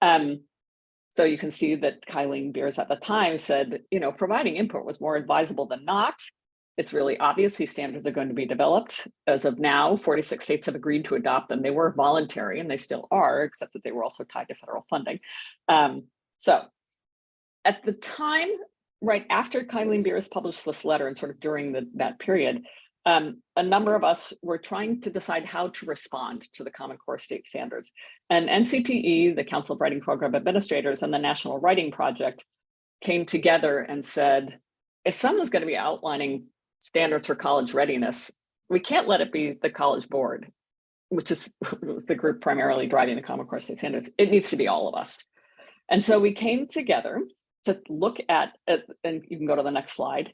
So you can see that Kylene Beers at the time said, providing input was more advisable than not. It's really obvious these standards are going to be developed. As of now, 46 states have agreed to adopt them. They were voluntary, and they still are, except that they were also tied to federal funding. So at the time, right after Kylene Beers published this letter and sort of during that period, a number of us were trying to decide how to respond to the Common Core state standards. And NCTE, the Council of Writing Program Administrators, and the National Writing Project came together and said, if someone's going to be outlining standards for college readiness, we can't let it be the College Board, which is the group primarily driving the Common Core state standards. It needs to be all of us. And so we came together to look at, and you can go to the next slide,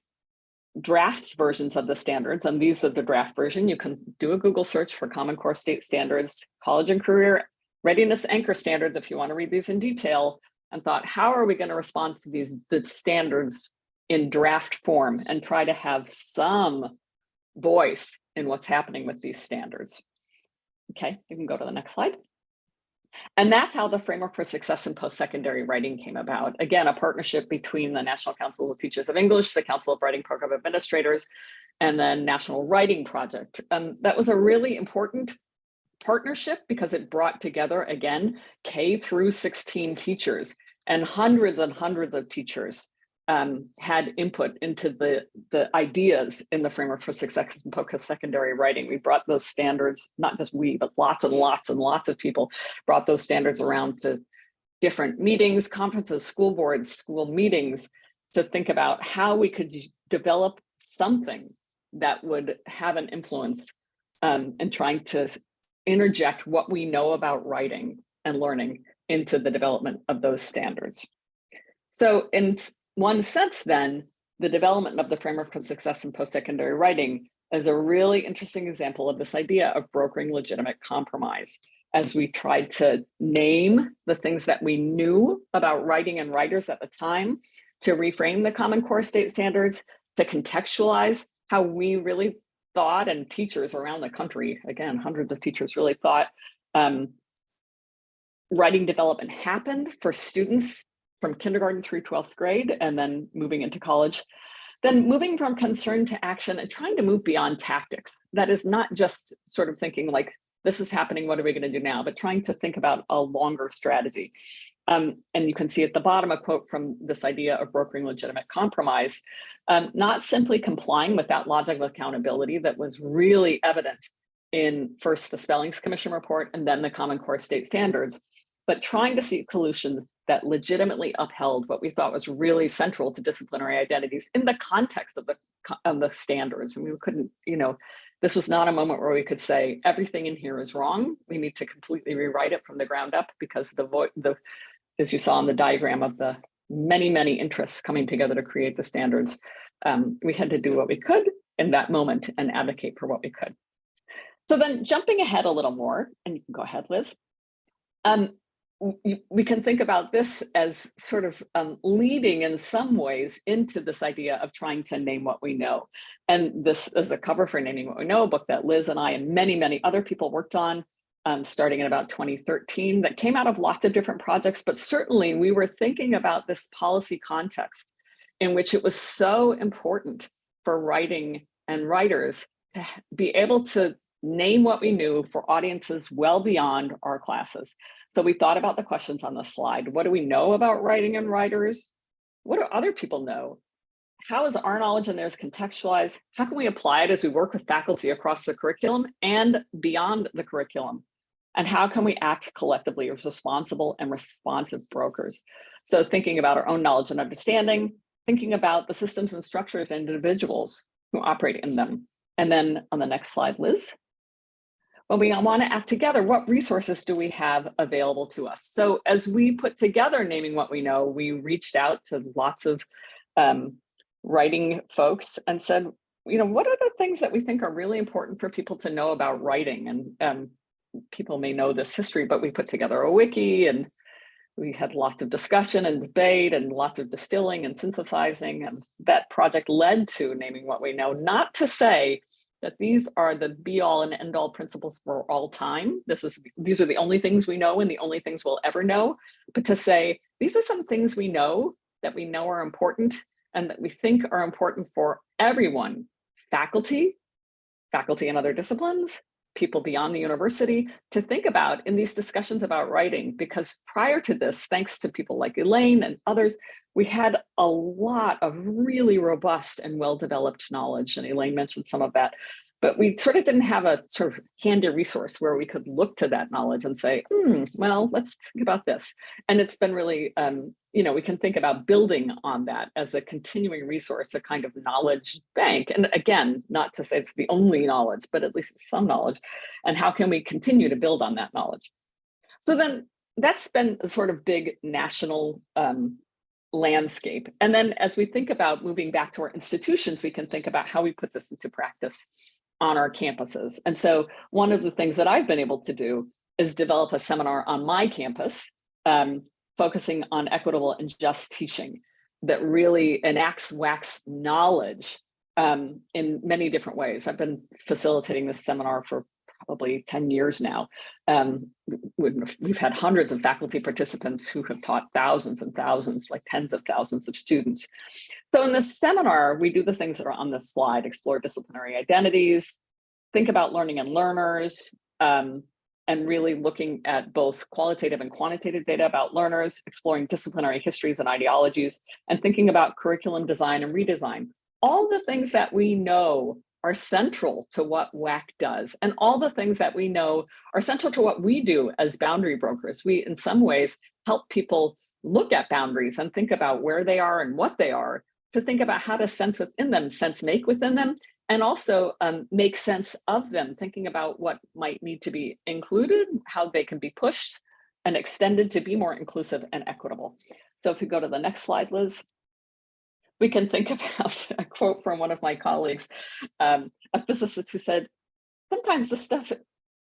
drafts versions of the standards. And these are the draft version. You can do a Google search for Common Core state standards, college and career readiness anchor standards, if you want to read these in detail, and thought, how are we going to respond to the standards in draft form and try to have some voice in what's happening with these standards. Okay, you can go to the next slide. And that's how the Framework for Success in Post-Secondary Writing came about. Again, a partnership between the National Council of Teachers of English, the Council of Writing Program Administrators, and the National Writing Project. That was a really important partnership because it brought together, again, K through 16 teachers, and hundreds of teachers had input into the ideas in the Framework for Success in Post-Secondary Writing. We brought those standards, not just we, but lots and lots of people brought those standards around to different meetings, conferences, school boards, school meetings, to think about how we could develop something that would have an influence in trying to interject what we know about writing and learning into the development of those standards. So in one sense, then, the development of the Framework for Success in Post-Secondary Writing is a really interesting example of this idea of brokering legitimate compromise, as we tried to name the things that we knew about writing and writers at the time, to reframe the Common Core state standards, to contextualize how we really thought, and teachers around the country, again, hundreds of teachers really thought writing development happened for students from kindergarten through 12th grade, and then moving into college. Then moving from concern to action and trying to move beyond tactics. That is not just sort of thinking like, this is happening, what are we going to do now? But trying to think about a longer strategy. And you can see at the bottom a quote from this idea of brokering legitimate compromise, not simply complying with that logic of accountability that was really evident in first the Spellings Commission report and then the Common Core state standards, but trying to seek solutions that legitimately upheld what we thought was really central to disciplinary identities in the context of the standards. And we couldn't, this was not a moment where we could say everything in here is wrong. We need to completely rewrite it from the ground up, because as you saw in the diagram of the many interests coming together to create the standards, we had to do what we could in that moment and advocate for what we could. So then jumping ahead a little more, and you can go ahead, Liz. We can think about this as sort of leading in some ways into this idea of trying to name what we know. And this is a cover for Naming What We Know, a book that Liz and I and many other people worked on starting in about 2013, that came out of lots of different projects, but certainly we were thinking about this policy context in which it was so important for writing and writers to be able to name what we knew for audiences well beyond our classes. So we thought about the questions on the slide. What do we know about writing and writers? What do other people know? How is our knowledge and theirs contextualized? How can we apply it as we work with faculty across the curriculum and beyond the curriculum? And how can we act collectively as responsible and responsive brokers? So thinking about our own knowledge and understanding, thinking about the systems and structures and individuals who operate in them. And then on the next slide, Liz. When we want to act together, what resources do we have available to us? So as we put together Naming What We Know, we reached out to lots of writing folks and said, what are the things that we think are really important for people to know about writing? And people may know this history, but we put together a wiki, and we had lots of discussion and debate and lots of distilling and synthesizing. And that project led to Naming What We Know, not to say that these are the be all and end all principles for all time. These are the only things we know and the only things we'll ever know, but to say, these are some things we know that we know are important and that we think are important for everyone, faculty in other disciplines, people beyond the university, to think about in these discussions about writing. Because prior to this, thanks to people like Elaine and others, we had a lot of really robust and well-developed knowledge, and Elaine mentioned some of that, but we sort of didn't have a sort of handy resource where we could look to that knowledge and say, well, let's think about this. And it's been really, we can think about building on that as a continuing resource, a kind of knowledge bank. And again, not to say it's the only knowledge, but at least it's some knowledge. And how can we continue to build on that knowledge? So then that's been a sort of big national landscape. And then as we think about moving back to our institutions, we can think about how we put this into practice on our campuses. And so one of the things that I've been able to do is develop a seminar on my campus, focusing on equitable and just teaching that really enacts WAC's knowledge in many different ways. I've been facilitating this seminar for probably 10 years now. We've had hundreds of faculty participants who have taught thousands and thousands, like tens of thousands of students. So in this seminar, we do the things that are on this slide: explore disciplinary identities, think about learning and learners, and really looking at both qualitative and quantitative data about learners, exploring disciplinary histories and ideologies, and thinking about curriculum design and redesign. All the things that we know are central to what WAC does, and all the things that we know are central to what we do as boundary brokers. We, in some ways, help people look at boundaries and think about where they are and what they are, to think about how to sense within them, sense make within them, and also make sense of them, thinking about what might need to be included, how they can be pushed and extended to be more inclusive and equitable. So if we go to the next slide, Liz, we can think about a quote from one of my colleagues, a physicist, who said, sometimes the stuff,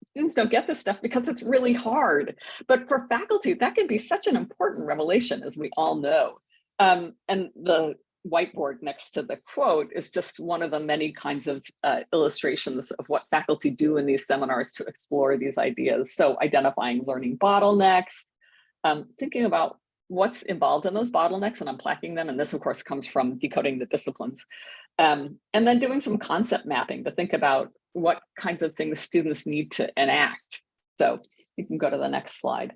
students don't get this stuff because it's really hard. But for faculty, that can be such an important revelation, as we all know. And the whiteboard next to the quote is just one of the many kinds of illustrations of what faculty do in these seminars to explore these ideas. So identifying learning bottlenecks, thinking about what's involved in those bottlenecks and unpacking them. And this, of course, comes from decoding the disciplines. And then doing some concept mapping to think about what kinds of things students need to enact. So you can go to the next slide.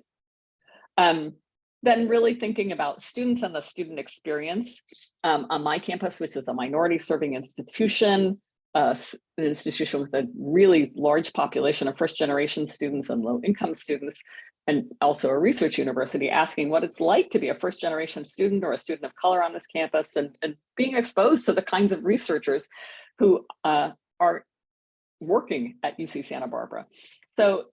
Then really thinking about students and the student experience. On my campus, which is a minority serving institution, an institution with a really large population of first generation students and low income students, and also a research university, asking what it's like to be a first generation student or a student of color on this campus, and being exposed to the kinds of researchers who are working at UC Santa Barbara. So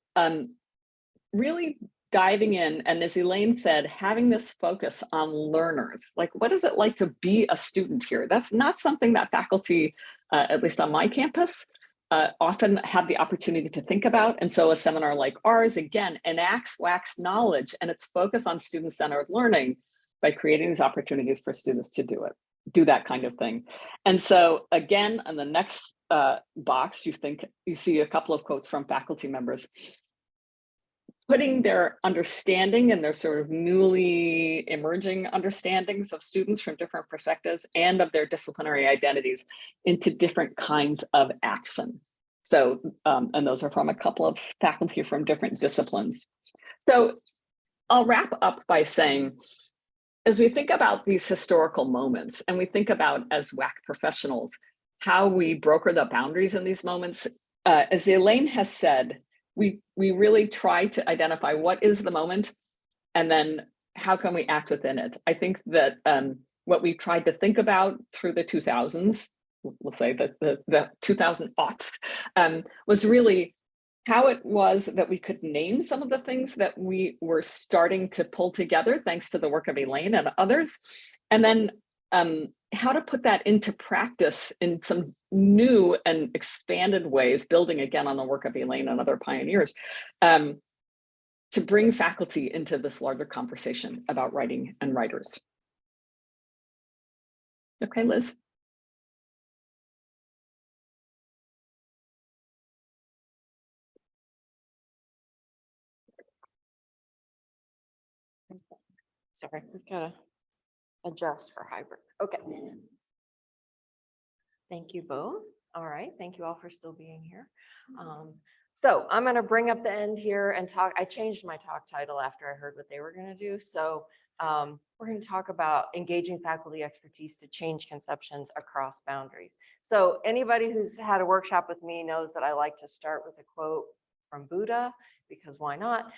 really diving in, and as Elaine said, having this focus on learners, like what is it like to be a student here? That's not something that faculty, at least on my campus, often have the opportunity to think about. And so a seminar like ours, again, enacts WAC's knowledge and its focus on student-centered learning by creating these opportunities for students to do that kind of thing. And so again, on the next box, you see a couple of quotes from faculty members, putting their understanding and their sort of newly emerging understandings of students from different perspectives and of their disciplinary identities into different kinds of action. So, and those are from a couple of faculty from different disciplines. So I'll wrap up by saying, as we think about these historical moments, and we think about, as WAC professionals, how we broker the boundaries in these moments, as Elaine has said, we really try to identify what is the moment, and then how can we act within it. I think that what we tried to think about through the 2000s, we'll say that the 2000 aughts, was really how it was that we could name some of the things that we were starting to pull together, thanks to the work of Elaine and others, and then how to put that into practice in some new and expanded ways, building again on the work of Elaine and other pioneers, to bring faculty into this larger conversation about writing and writers. Okay, Liz. Sorry, we've got to adjust for hybrid. Okay. Thank you both. All right. Thank you all for still being here. So I'm going to bring up the end here and talk. I changed my talk title after I heard what they were going to do. So we're going to talk about engaging faculty expertise to change conceptions across boundaries. So anybody who's had a workshop with me knows that I like to start with a quote from Buddha, because why not?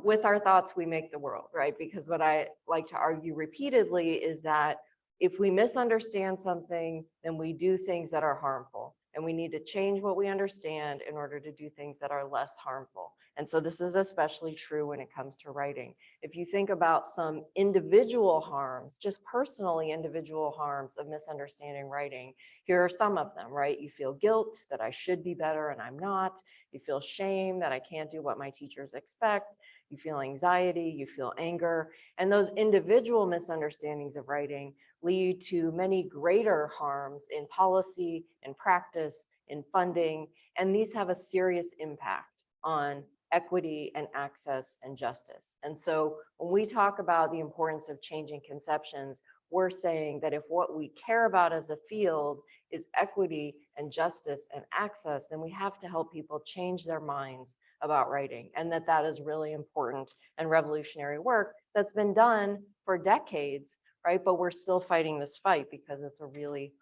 With our thoughts, we make the world, right? Because what I like to argue repeatedly is that if we misunderstand something, then we do things that are harmful, and we need to change what we understand in order to do things that are less harmful. And so this is especially true when it comes to writing. If you think about some individual harms, just personally individual harms of misunderstanding writing, here are some of them, right? You feel guilt that I should be better and I'm not. You feel shame that I can't do what my teachers expect. You feel anxiety, you feel anger, and those individual misunderstandings of writing lead to many greater harms in policy, in practice, in funding, and these have a serious impact on equity and access and justice. And so when we talk about the importance of changing conceptions, we're saying that if what we care about as a field is equity and justice and access, then we have to help people change their minds about writing, and that is really important and revolutionary work that's been done for decades, right? But we're still fighting this fight because it's a really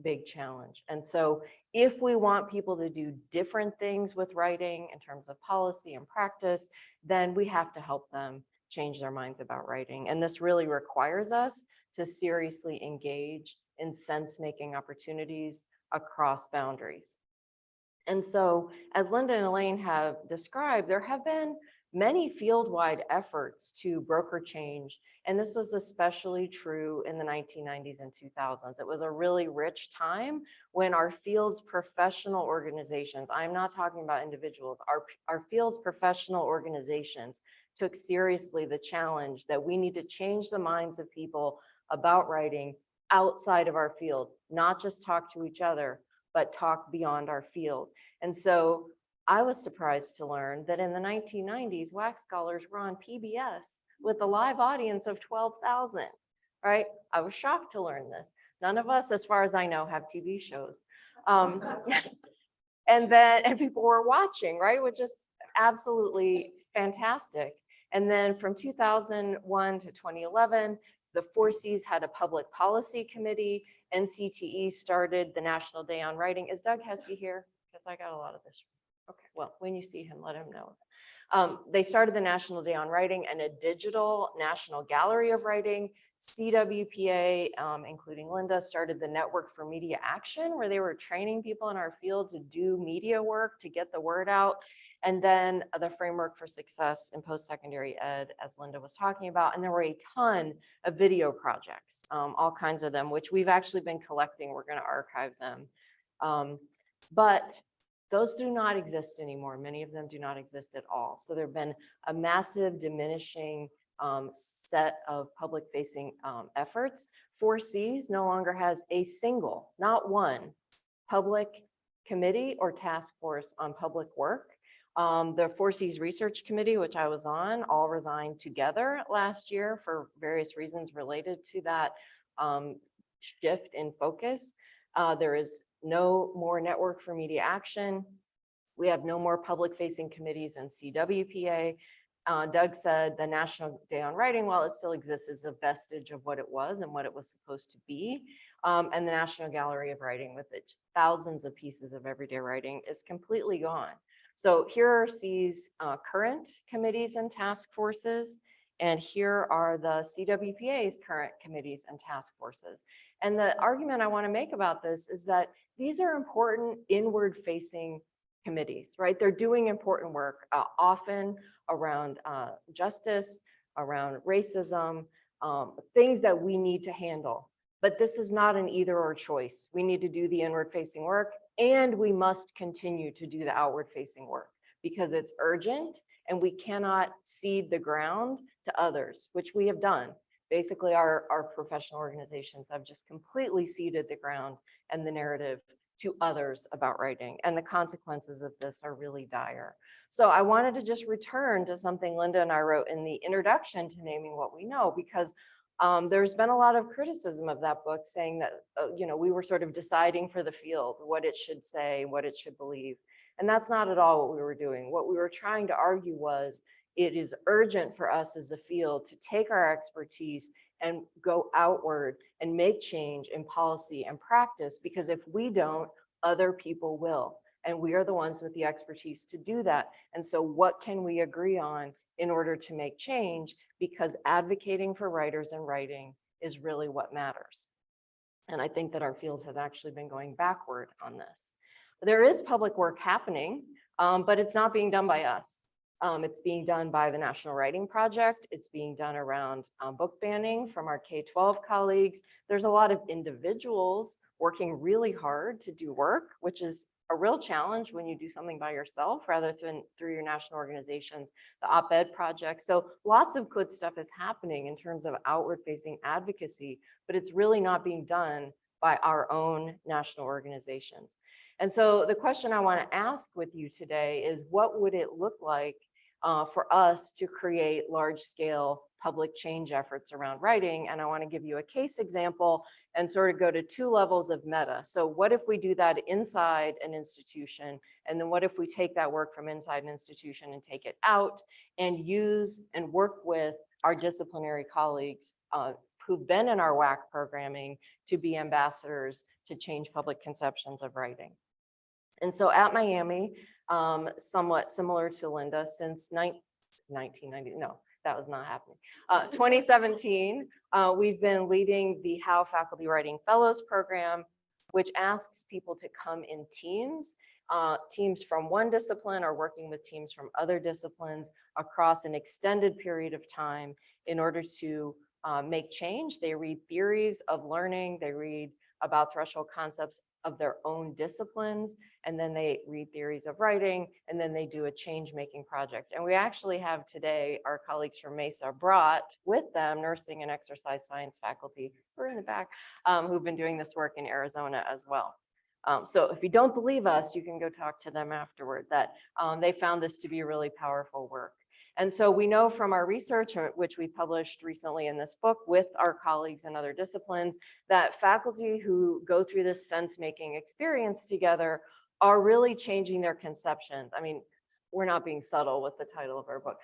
big challenge. And so if we want people to do different things with writing in terms of policy and practice, then we have to help them change their minds about writing. And this really requires us to seriously engage in sense-making opportunities across boundaries. And so, as Linda and Elaine have described, there have been many field-wide efforts to broker change, and this was especially true in the 1990s and 2000s. It was a really rich time when our field's professional organizations, I'm not talking about individuals, our field's professional organizations took seriously the challenge that we need to change the minds of people about writing outside of our field, not just talk to each other, but talk beyond our field. And so I was surprised to learn that in the 1990s, WAC scholars were on PBS with a live audience of 12,000, right? I was shocked to learn this. None of us, as far as I know, have TV shows. And people were watching, right? Which is absolutely fantastic. And then from 2001 to 2011, the 4Cs had a public policy committee. NCTE started the National Day on Writing. Is Doug Hesse here? Because I got a lot of this. Okay, well, when you see him, let him know. They started the National Day on Writing and a digital National Gallery of Writing. CWPA, including Linda, started the Network for Media Action, where they were training people in our field to do media work, to get the word out. And then the Framework for Success in Post-Secondary Ed, as Linda was talking about. And there were a ton of video projects, all kinds of them, which we've actually been collecting. We're going to archive them. But those do not exist anymore. Many of them do not exist at all. So there have been a massive diminishing set of public-facing efforts. 4Cs no longer has a single, not one, public committee or task force on public work. The 4Cs Research Committee, which I was on, all resigned together last year for various reasons related to that shift in focus. There is no more Network for Media Action. We have no more public-facing committees in CWPA. Doug said the National Day on Writing, while it still exists, is a vestige of what it was and what it was supposed to be. And the National Gallery of Writing, with its thousands of pieces of everyday writing, is completely gone. So here are C's current committees and task forces, and here are the CWPA's current committees and task forces. And the argument I want to make about this is that these are important inward-facing committees, right? They're doing important work, often around justice, around racism, things that we need to handle. But this is not an either-or choice. We need to do the inward-facing work, and we must continue to do the outward-facing work because it's urgent, and we cannot cede the ground to others, which we have done. Basically, our professional organizations have just completely ceded the ground and the narrative to others about writing, and the consequences of this are really dire. So I wanted to just return to something Linda and I wrote in the introduction to Naming What We Know, because there's been a lot of criticism of that book saying that, we were sort of deciding for the field what it should say, what it should believe. And that's not at all what we were doing. What we were trying to argue was it is urgent for us as a field to take our expertise and go outward and make change in policy and practice, because if we don't, other people will. And we are the ones with the expertise to do that. And so what can we agree on in order to make change? Because advocating for writers and writing is really what matters. And I think that our field has actually been going backward on this. There is public work happening, but it's not being done by us. It's being done by the National Writing Project. It's being done around book banning from our K-12 colleagues. There's a lot of individuals working really hard to do work, which is a real challenge when you do something by yourself rather than through your national organizations, the op-ed project. So lots of good stuff is happening in terms of outward facing advocacy, but it's really not being done by our own national organizations. And so the question I want to ask with you today is, what would it look like for us to create large-scale public change efforts around writing? And I want to give you a case example and sort of go to 2 levels of meta. So what if we do that inside an institution? And then what if we take that work from inside an institution and take it out and use and work with our disciplinary colleagues who've been in our WAC programming to be ambassadors to change public conceptions of writing? And so at Miami, somewhat similar to Linda, since 1990, no, that was not happening. 2017, we've been leading the How Faculty Writing Fellows program, which asks people to come in teams. Teams from one discipline are working with teams from other disciplines across an extended period of time in order to make change. They read theories of learning, they read about threshold concepts of their own disciplines, and then they read theories of writing, and then they do a change-making project. And we actually have today our colleagues from Mesa brought with them nursing and exercise science faculty who are in the back, who've been doing this work in Arizona as well. So if you don't believe us, you can go talk to them afterward, that they found this to be really powerful work. And so we know from our research, which we published recently in this book with our colleagues in other disciplines, that faculty who go through this sense-making experience together are really changing their conceptions. I mean, we're not being subtle with the title of our book.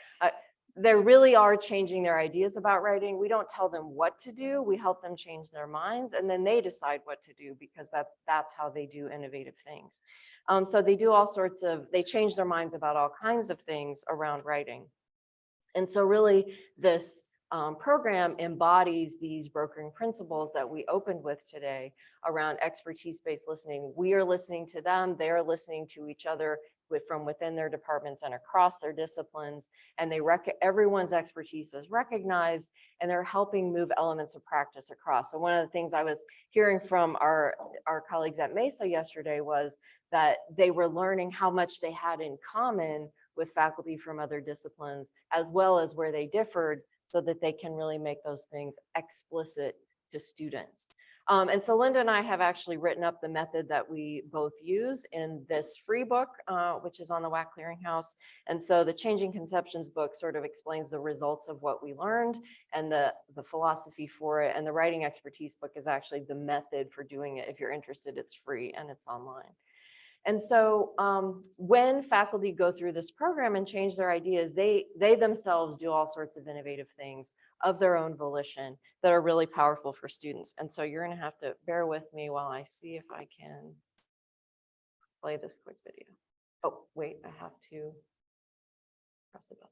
They really are changing their ideas about writing. We don't tell them what to do. We help them change their minds, and then they decide what to do, because that's how they do innovative things. So they do all sorts of, they change their minds about all kinds of things around writing. And so really this program embodies these brokering principles that we opened with today around expertise-based listening. We are listening to them, they're listening to each other from within their departments and across their disciplines, and everyone's expertise is recognized, and they're helping move elements of practice across. So one of the things I was hearing from our colleagues at Mesa yesterday was that they were learning how much they had in common with faculty from other disciplines, as well as where they differed, so that they can really make those things explicit to students. And so Linda and I have actually written up the method that we both use in this free book, which is on the WAC Clearinghouse. And so the Changing Conceptions book sort of explains the results of what we learned and the philosophy for it. And the Writing Expertise book is actually the method for doing it. If you're interested, it's free and it's online. And so when faculty go through this program and change their ideas, they themselves do all sorts of innovative things of their own volition that are really powerful for students. And so you're going to have to bear with me while I see if I can play this quick video. Oh, wait, I have to press a button.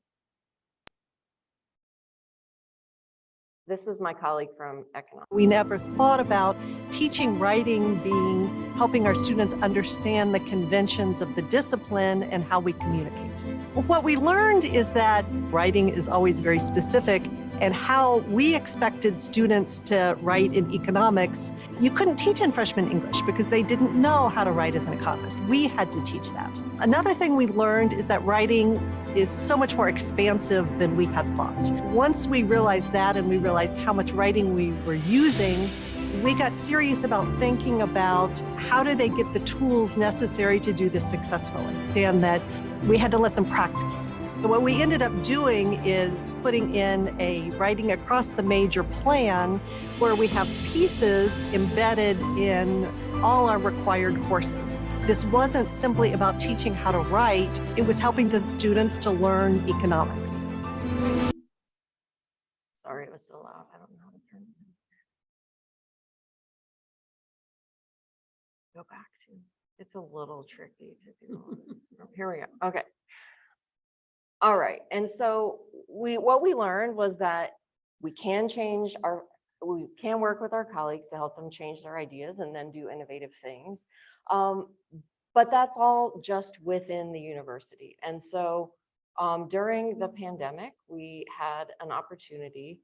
This is my colleague from economics. We never thought about teaching writing being helping our students understand the conventions of the discipline and how we communicate. What we learned is that writing is always very specific, and how we expected students to write in economics, you couldn't teach in freshman English because they didn't know how to write as an economist. We had to teach that. Another thing we learned is that writing is so much more expansive than we had thought. Once we realized that, and we realized how much writing we were using, we got serious about thinking about how do they get the tools necessary to do this successfully, and that we had to let them practice. So what we ended up doing is putting in a writing across the major plan where we have pieces embedded in all our required courses. This wasn't simply about teaching how to write, it was helping the students to learn economics. Sorry, it was so loud. I don't know how to turn it. Go back to, it's a little tricky to do all this. Oh, here we go. Okay. All right. And so what we learned was that we can work with our colleagues to help them change their ideas and then do innovative things. But that's all just within the university. And so during the pandemic, we had an opportunity.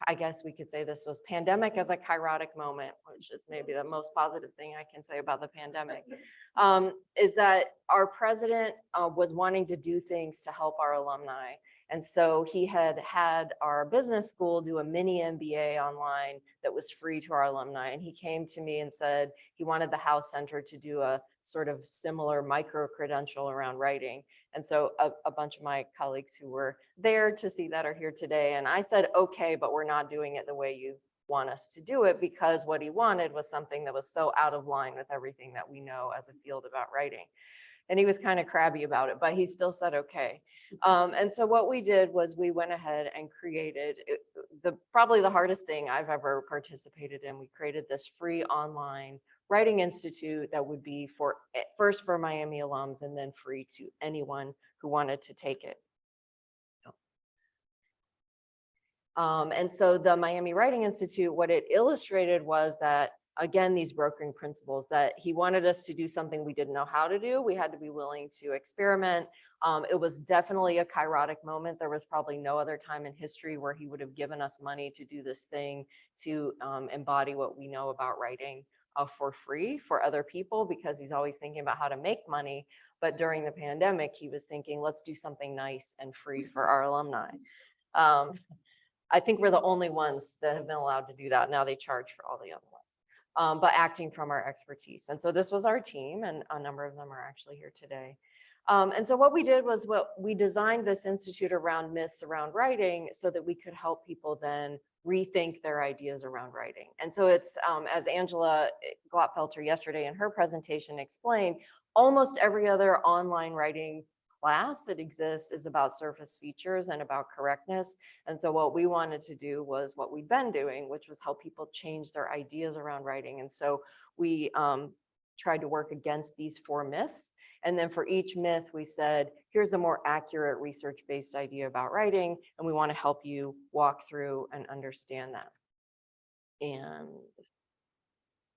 I guess we could say this was pandemic as a kairotic moment, which is maybe the most positive thing I can say about the pandemic, is that our president was wanting to do things to help our alumni. And so he had our business school do a mini MBA online that was free to our alumni. And he came to me and said he wanted the House Center to do a sort of similar micro credential around writing. And so a bunch of my colleagues who were there to see that are here today. And I said, okay, but we're not doing it the way you want us to do it, because what he wanted was something that was so out of line with everything that we know as a field about writing. And he was kind of crabby about it, but he still said, okay. And so what we did was we went ahead and created probably the hardest thing I've ever participated in. We created this free online writing institute that would be first for Miami alums and then free to anyone who wanted to take it. And so the Miami Writing Institute, what it illustrated was that, again, these brokering principles, that he wanted us to do something we didn't know how to do. We had to be willing to experiment. It was definitely a kairotic moment. There was probably no other time in history where he would have given us money to do this thing, to embody what we know about writing for free for other people, because he's always thinking about how to make money. But during the pandemic, he was thinking, let's do something nice and free for our alumni. I think we're the only ones that have been allowed to do that. Now they charge for all the other ones, but acting from our expertise. And so this was our team, and a number of them are actually here today. And so what we did was we designed this institute around myths around writing so that we could help people then rethink their ideas around writing. And so it's, as Angela Glotfelter yesterday in her presentation explained, almost every other online writing class that exists is about surface features and about correctness. And so what we wanted to do was what we've been doing, which was help people change their ideas around writing. And so we tried to work against these 4 myths. And then for each myth, we said, here's a more accurate research-based idea about writing, and we want to help you walk through and understand that. And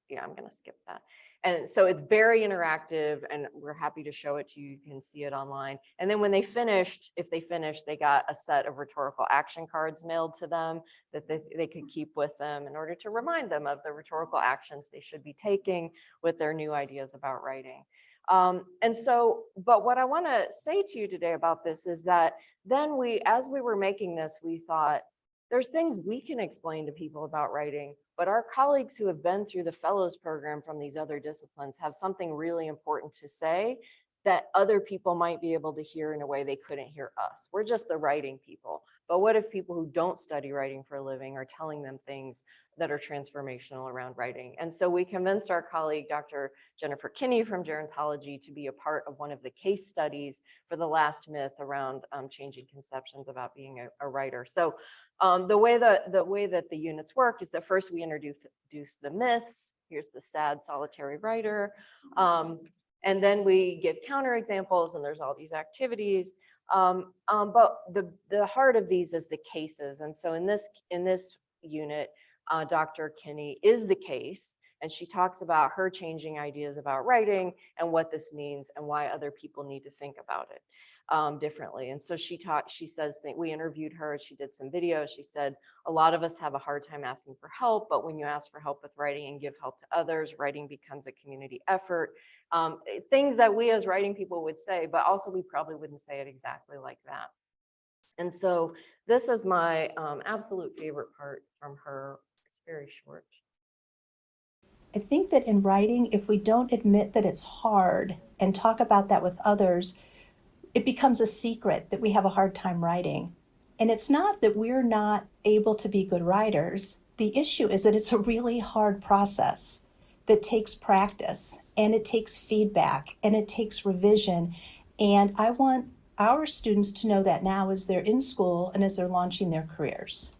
yeah, I'm going to skip that. And so it's very interactive, and we're happy to show it to you. You can see it online. And then when they finished, if they finished, they got a set of rhetorical action cards mailed to them that they could keep with them in order to remind them of the rhetorical actions they should be taking with their new ideas about writing. And so, but what I want to say to you today about this is that then as we were making this, we thought, there's things we can explain to people about writing, but our colleagues who have been through the fellows program from these other disciplines have something really important to say that other people might be able to hear in a way they couldn't hear us. We're just the writing people. But what if people who don't study writing for a living are telling them things that are transformational around writing? And so we convinced our colleague, Dr. Jennifer Kinney from Gerontology, to be a part of one of the case studies for the last myth around changing conceptions about being a writer. So the way that the units work is that first we introduce the myths. Here's the sad solitary writer. And then we give counter examples, and there's all these activities. But the heart of these is the cases. And so in this unit, Dr. Kinney is the case, and she talks about her changing ideas about writing and what this means and why other people need to think about it differently. And so she says that we interviewed her, she did some videos. She said, a lot of us have a hard time asking for help, but when you ask for help with writing and give help to others, writing becomes a community effort. Things that we as writing people would say, but also we probably wouldn't say it exactly like that. And so this is my absolute favorite part from her. It's very short. I think that in writing, if we don't admit that it's hard and talk about that with others, it becomes a secret that we have a hard time writing. And it's not that we're not able to be good writers. The issue is that it's a really hard process that takes practice, and it takes feedback, and it takes revision. And I want our students to know that now as they're in school and as they're launching their careers.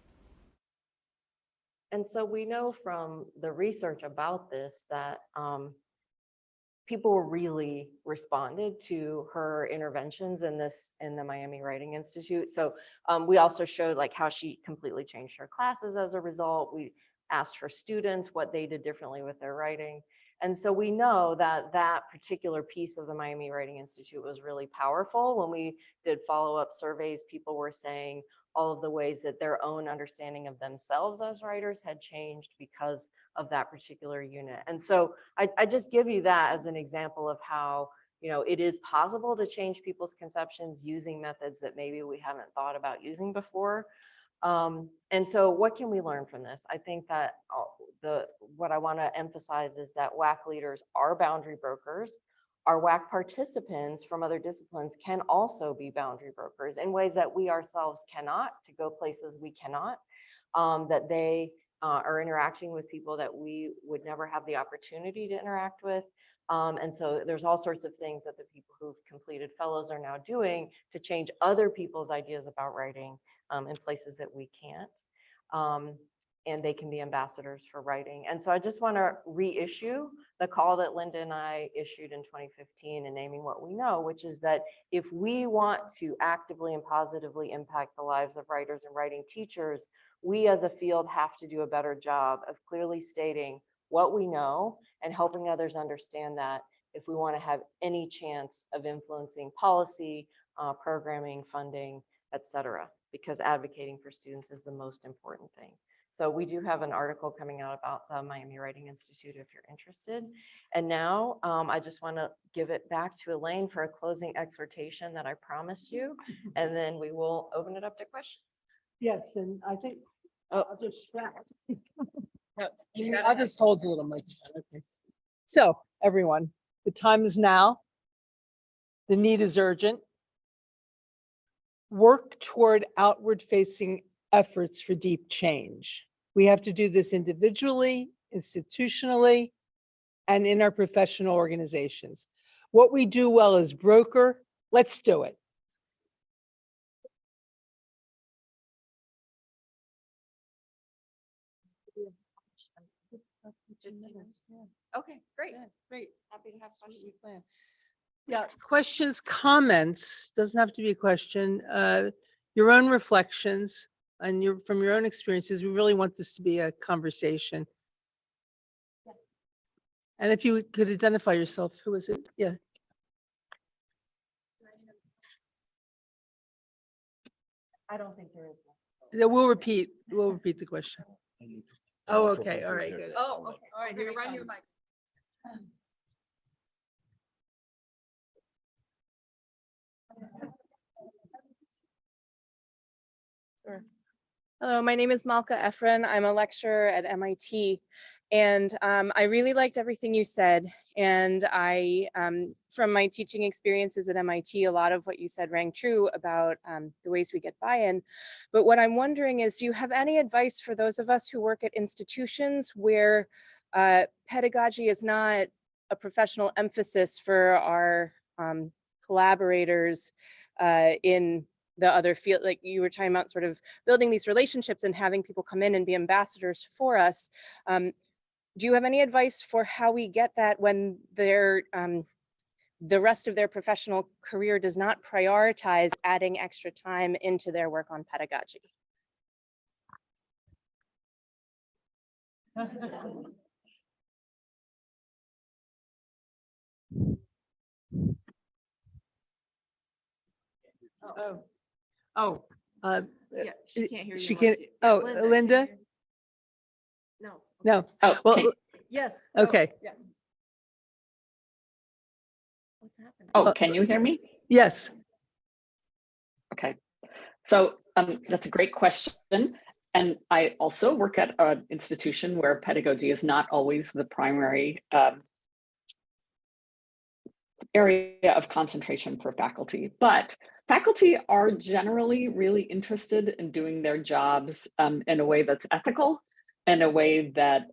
And so we know from the research about this that people really responded to her interventions in the Miami Writing Institute. So we also showed like how she completely changed her classes as a result. We asked her students what they did differently with their writing. And so we know that that particular piece of the Miami Writing Institute was really powerful. When we did follow-up surveys, people were saying all of the ways that their own understanding of themselves as writers had changed because of that particular unit. And so I just give you that as an example of how, it is possible to change people's conceptions using methods that maybe we haven't thought about using before. And so what can we learn from this? I think that what I want to emphasize is that WAC leaders are boundary brokers. Our WAC participants from other disciplines can also be boundary brokers in ways that we ourselves cannot, to go places we cannot, that they are interacting with people that we would never have the opportunity to interact with. And so there's all sorts of things that the people who've completed fellows are now doing to change other people's ideas about writing in places that we can't. And they can be ambassadors for writing. And so I just want to reissue the call that Linda and I issued in 2015 in Naming What We Know, which is that if we want to actively and positively impact the lives of writers and writing teachers, we as a field have to do a better job of clearly stating what we know and helping others understand that if we want to have any chance of influencing policy, programming, funding, etc., because advocating for students is the most important thing. So we do have an article coming out about the Miami Writing Institute if you're interested. And now I just want to give it back to Elaine for a closing exhortation that I promised you, and then we will open it up to questions. Yes, and I think I'll just shout. You I'll just hold a little mic. Okay. So everyone, the time is now. The need is urgent. Work toward outward facing efforts for deep change. We have to do this individually, institutionally, and in our professional organizations. What we do well as broker, let's do it. Okay, great. Great. Happy to have questions. Yeah, questions, comments, doesn't have to be a question, your own reflections and from your own experiences. We really want this to be a conversation. And if you could identify yourself, who is it? Yeah. I don't think there is one. Yeah, we'll repeat the question. Oh, okay, all right, good. Oh, okay. All right, here it Run your comes. mic. Hello, my name is Malka Efren. I'm a lecturer at MIT. And I really liked everything you said. And from my teaching experiences at MIT, a lot of what you said rang true about the ways we get buy-in. But what I'm wondering is, do you have any advice for those of us who work at institutions where pedagogy is not a professional emphasis for our collaborators in the other field? Like you were talking about, sort of building these relationships and having people come in and be ambassadors for us. Do you have any advice for how we get that when they're the rest of their professional career does not prioritize adding extra time into their work on pedagogy? Yeah, she can't hear you. She unless can't, you- oh, Linda, can Linda? you- No. No. Oh, Well, okay. Yes. okay, Yeah. What's happening? Oh, can you hear me? yes. Okay. So that's a great question. And I also work at an institution where pedagogy is not always the primary area of concentration for faculty, but faculty are generally really interested in doing their jobs in a way that's ethical, in a way that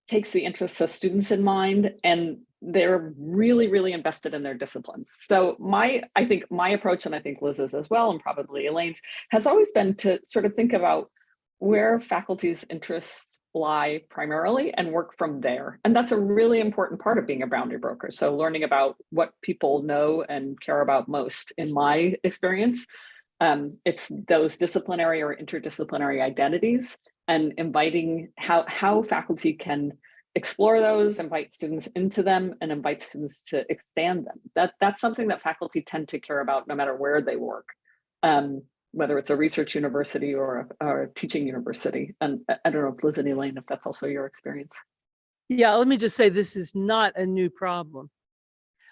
takes the interests of students in mind, and they're really, really invested in their disciplines. So I think my approach, and I think Liz's as well, and probably Elaine's, has always been to sort of think about where faculty's interests lie primarily and work from there. And that's a really important part of being a boundary broker. So learning about what people know and care about most, in my experience, it's those disciplinary or interdisciplinary identities, and inviting how faculty can explore those, invite students into them, and invite students to expand them. That's something that faculty tend to care about no matter where they work, whether it's a research university or a teaching university. And I don't know if Liz and Elaine, if that's also your experience. Yeah, let me just say, this is not a new problem.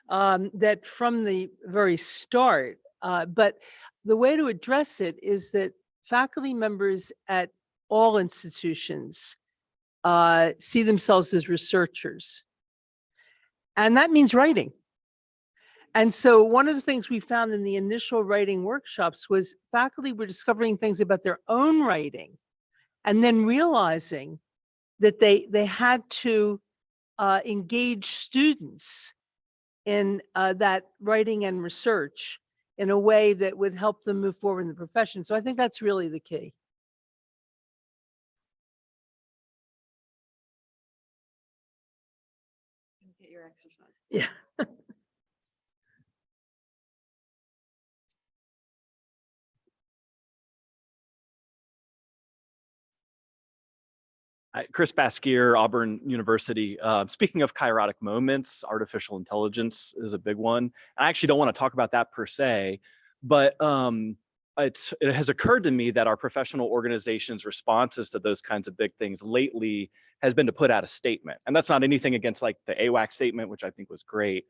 that from the very start. But the way to address it is that faculty members at all institutions see themselves as researchers. And that means writing. And so one of the things we found in the initial writing workshops was faculty were discovering things about their own writing and then realizing that they had to engage students in that writing and research in a way that would help them move forward in the profession. So I think that's really the key. Get your exercise. Yeah. Chris Baskier, Auburn University. Speaking of kairotic moments, artificial intelligence is a big one. I actually don't want to talk about that per se, but it has occurred to me that our professional organizations' responses to those kinds of big things lately has been to put out a statement. And that's not anything against like the AWAC statement, which I think was great.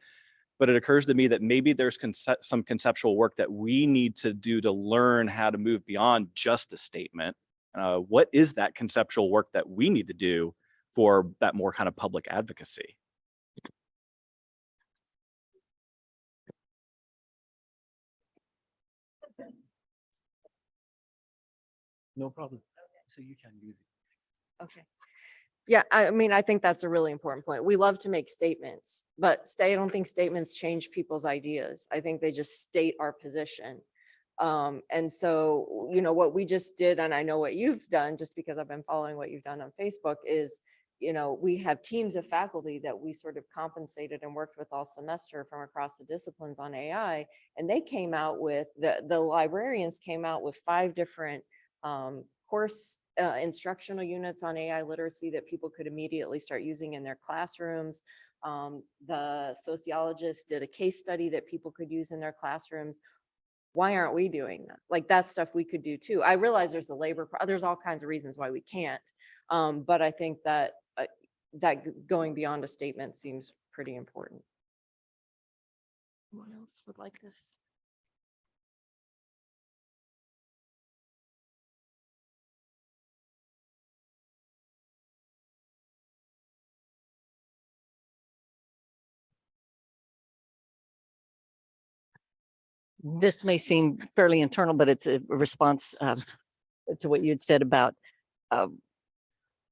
But it occurs to me that maybe there's some conceptual work that we need to do to learn how to move beyond just a statement. What is that conceptual work that we need to do for that more kind of public advocacy? No problem. So you can use it. Okay. Yeah, I mean, I think that's a really important point. We love to make statements, but I don't think statements change people's ideas. I think they just state our position. And so, you know, what we just did, and I know what you've done, just because I've been following what you've done on Facebook, is, you know, we have teams of faculty that we sort of compensated and worked with all semester from across the disciplines on AI. And they came out with, the librarians came out with 5 different course instructional units on AI literacy that people could immediately start using in their classrooms. The sociologists did a case study that people could use in their classrooms. Why aren't we doing that? Like, that's stuff we could do too. I realize there's there's all kinds of reasons why we can't. But I think that that going beyond a statement seems pretty important. Anyone else would like this? This may seem fairly internal, but it's a response to what you had said about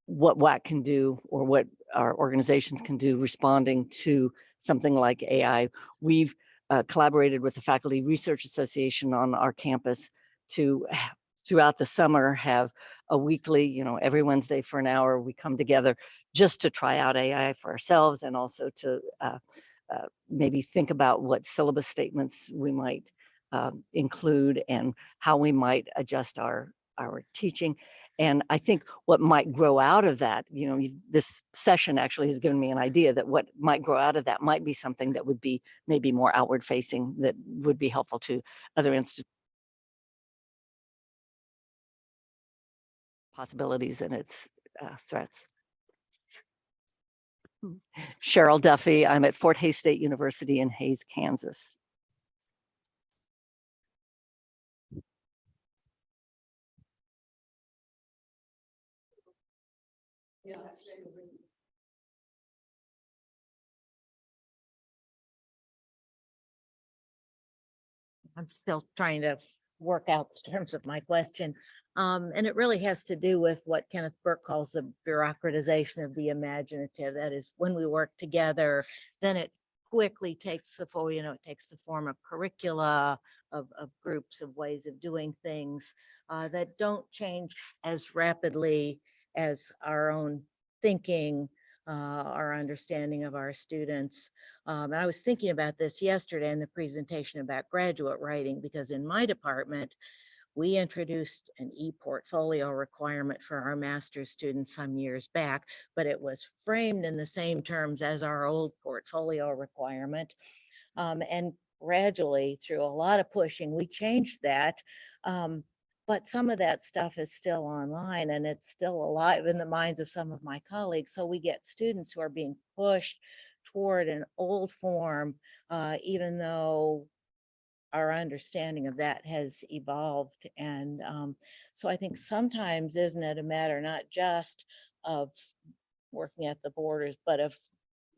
what WAC can do or what our organizations can do responding to something like AI. We've collaborated with the Faculty Research Association on our campus to, throughout the summer, have a weekly, you know, every Wednesday for an hour, we come together just to try out AI for ourselves and also to maybe think about what syllabus statements we might include and how we might adjust our teaching. And I think what might grow out of that, you know, this session actually has given me an idea that what might grow out of that might be something that would be maybe more outward facing, that would be helpful to other institutions. Possibilities and its threats. Cheryl Duffy, I'm at Fort Hays State University in Hays, Kansas. I'm still trying to work out the terms of my question. And it really has to do with what Kenneth Burke calls the bureaucratization of the imaginative. That is, when we work together, then it quickly takes the form, you know, it takes the form of curricula, of groups, of ways of doing things that don't change as rapidly as our own thinking, our understanding of our students. And I was thinking about this yesterday in the presentation about graduate writing, because in my department, we introduced an e-portfolio requirement for our master's students some years back, but it was framed in the same terms as our old portfolio requirement. And gradually, through a lot of pushing, we changed that. But some of that stuff is still online and it's still alive in the minds of some of my colleagues. So we get students who are being pushed forward in old form, even though our understanding of that has evolved. And so I think sometimes, isn't it a matter not just of working at the borders, but of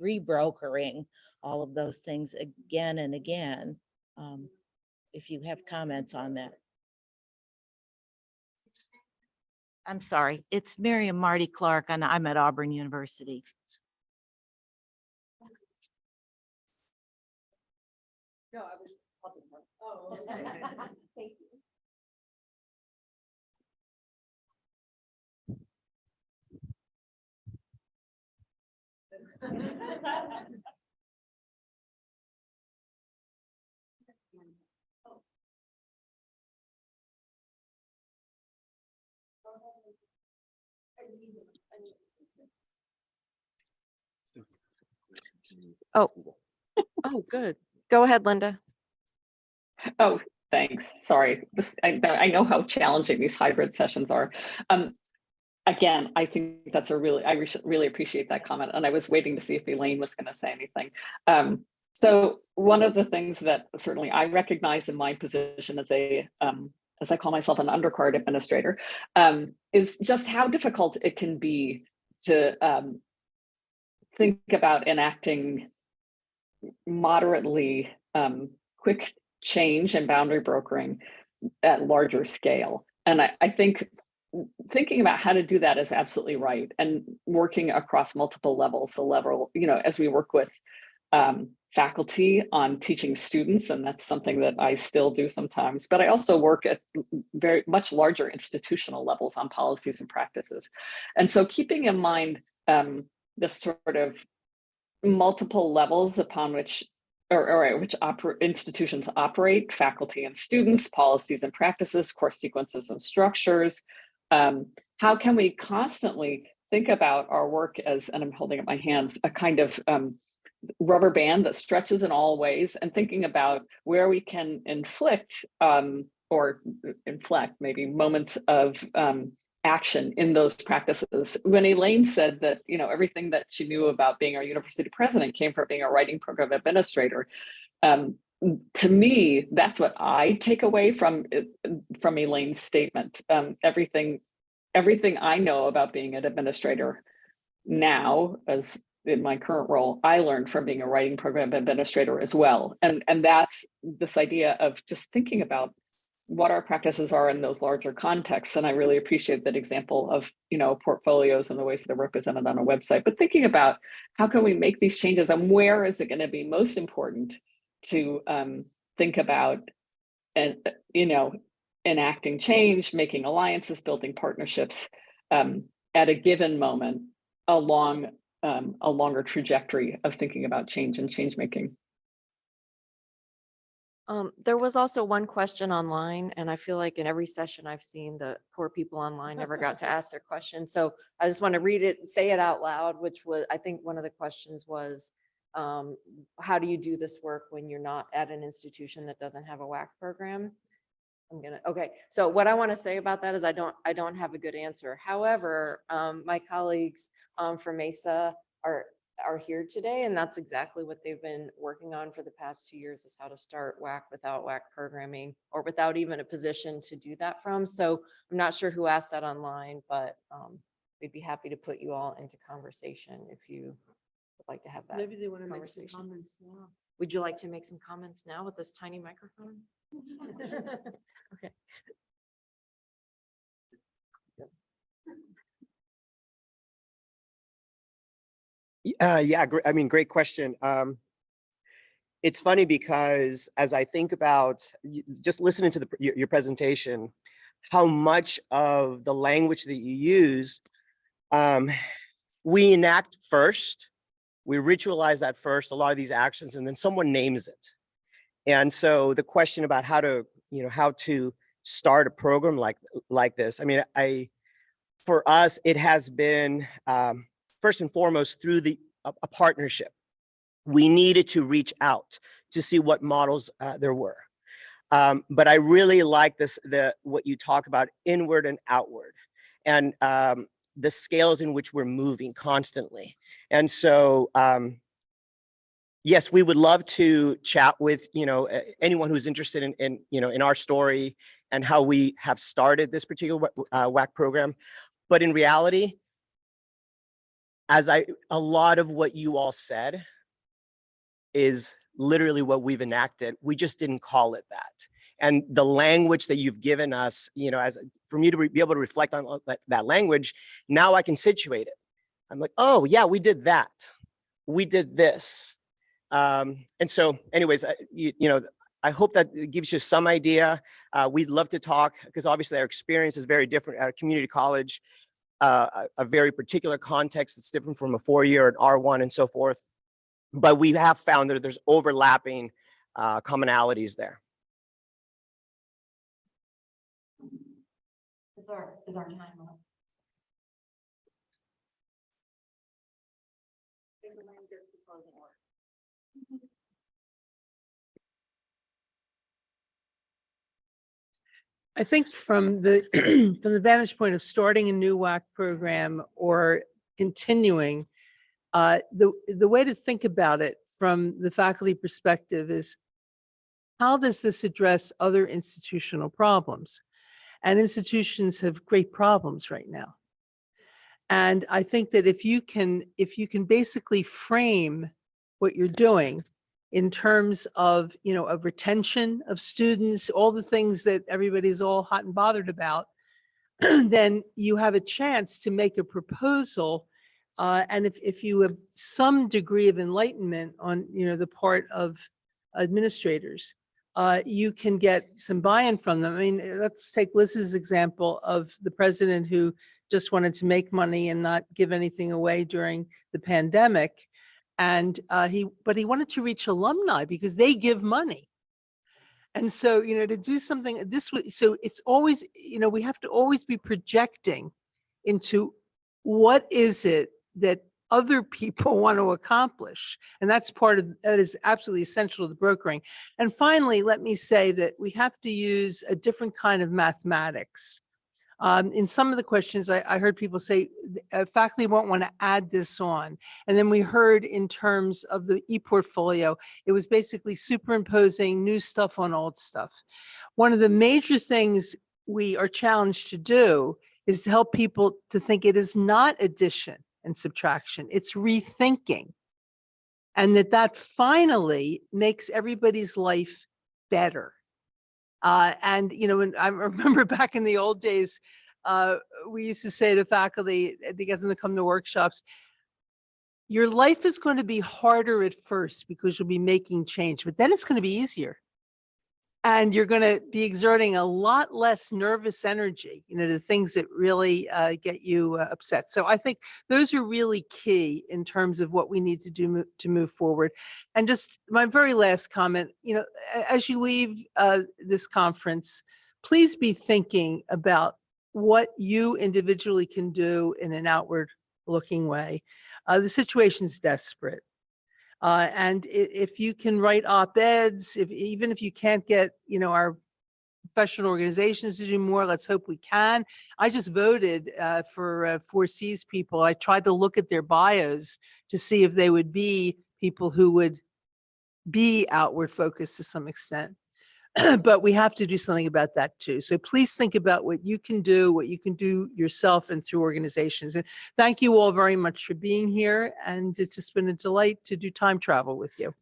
rebrokering all of those things again and again? If you have comments on that. I'm sorry, it's Miriam Marty Clark, and I'm at Auburn University. No, I was. Oh, okay. Thank you. Oh, oh, good. Go ahead, Linda. Oh, thanks. Sorry. I know how challenging these hybrid sessions are. Again, I think that's I really appreciate that comment. And I was waiting to see if Elaine was going to say anything. So one of the things that certainly I recognize in my position as as I call myself an undercard administrator, is just how difficult it can be to think about enacting moderately quick change and boundary brokering at larger scale. And I think thinking about how to do that is absolutely right, and working across multiple levels, as we work with faculty on teaching students, and that's something that I still do sometimes, but I also work at very much larger institutional levels on policies and practices. And so keeping in mind this sort of multiple levels upon which institutions operate, faculty and students, policies and practices, course sequences and structures. How can we constantly think about our work as, and I'm holding up my hands, a kind of rubber band that stretches in all ways, and thinking about where we can inflict maybe moments of action in those practices. When Elaine said that, everything that she knew about being our university president came from being a writing program administrator, to me, that's what I take away from Elaine's statement. Everything I know about being an administrator now, as in my current role, I learned from being a writing program administrator as well. And that's this idea of just thinking about what our practices are in those larger contexts. And I really appreciate that example of, portfolios and the ways they're represented on a website, but thinking about how can we make these changes, and where is it going to be most important to think about and, enacting change, making alliances, building partnerships at a given moment along a longer trajectory of thinking about change and change making. There was also one question online, and I feel like in every session I've seen the poor people online never got to ask their question. So I just want to read it, say it out loud, which was, I think one of the questions was, how do you do this work when you're not at an institution that doesn't have a WAC program? Okay. So what I want to say about that is I don't have a good answer. However, my colleagues from MESA are here today, and that's exactly what they've been working on for the past 2 years, is how to start WAC without WAC programming, or without even a position to do that from. So I'm not sure who asked that online, but we'd be happy to put you all into conversation if you would like to have that. Maybe they want to make some conversation. comments now. Would you like to make some comments now with this tiny microphone? Okay. Yeah, I mean, great question. It's funny because as I think about just listening to your presentation, how much of the language that you use, we enact first, we ritualize that first, a lot of these actions, and then someone names it. And so the question about how to start a program like this, I mean, for us, it has been first and foremost through a partnership. We needed to reach out to see what models there were. But I really like what you talk about, inward and outward, and the scales in which we're moving constantly. And so yes, we would love to chat with, anyone who's interested in our story and how we have started this particular WAC program. But in reality, a lot of what you all said is literally what we've enacted. We just didn't call it that. And the language that you've given us, as for me to be able to reflect on that language, now I can situate it. I'm like, oh yeah, we did that. We did this. And so anyways, I hope that it gives you some idea. We'd love to talk because obviously our experience is very different at a community college, a very particular context that's different from a 4-year at R1 and so forth. But we have found that there's overlapping commonalities there. Is our time up? I think from the from the vantage point of starting a new WAC program or continuing, the way to think about it from the faculty perspective is, how does this address other institutional problems? And institutions have great problems right now. And I think that if you can basically frame what you're doing in terms of, of retention of students, all the things that everybody's all hot and bothered about, then you have a chance to make a proposal. And if you have some degree of enlightenment on, the part of administrators, you can get some buy-in from them. I mean, let's take Liz's example of the president who just wanted to make money and not give anything away during the pandemic. And he wanted to reach alumni because they give money. And so, to do something this way, so it's always, we have to always be projecting into what is it that other people want to accomplish. And that is absolutely essential to the brokering. And finally, let me say that we have to use a different kind of mathematics. In some of the questions, I heard people say faculty won't want to add this on. And then we heard in terms of the e-portfolio, it was basically superimposing new stuff on old stuff. One of the major things we are challenged to do is to help people to think it is not addition and subtraction, it's rethinking. And that finally makes everybody's life better. And I remember back in the old days, we used to say to faculty to get them to come to workshops, your life is going to be harder at first because you'll be making change, but then it's going to be easier. And you're going to be exerting a lot less nervous energy, the things that really get you upset. So I think those are really key in terms of what we need to do to move forward. And just my very last comment, as you leave this conference, please be thinking about what you individually can do in an outward looking way. The situation's desperate. And if you can write op-eds, even if you can't get, our professional organizations to do more, let's hope we can. I just voted for 4C's people. I tried to look at their bios to see if they would be people who would be outward focused to some extent. But we have to do something about that too. So please think about what you can do yourself and through organizations. And thank you all very much for being here. And it's just been a delight to do time travel with you.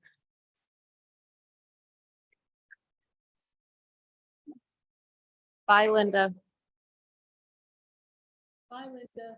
Bye, Linda. Bye, Linda.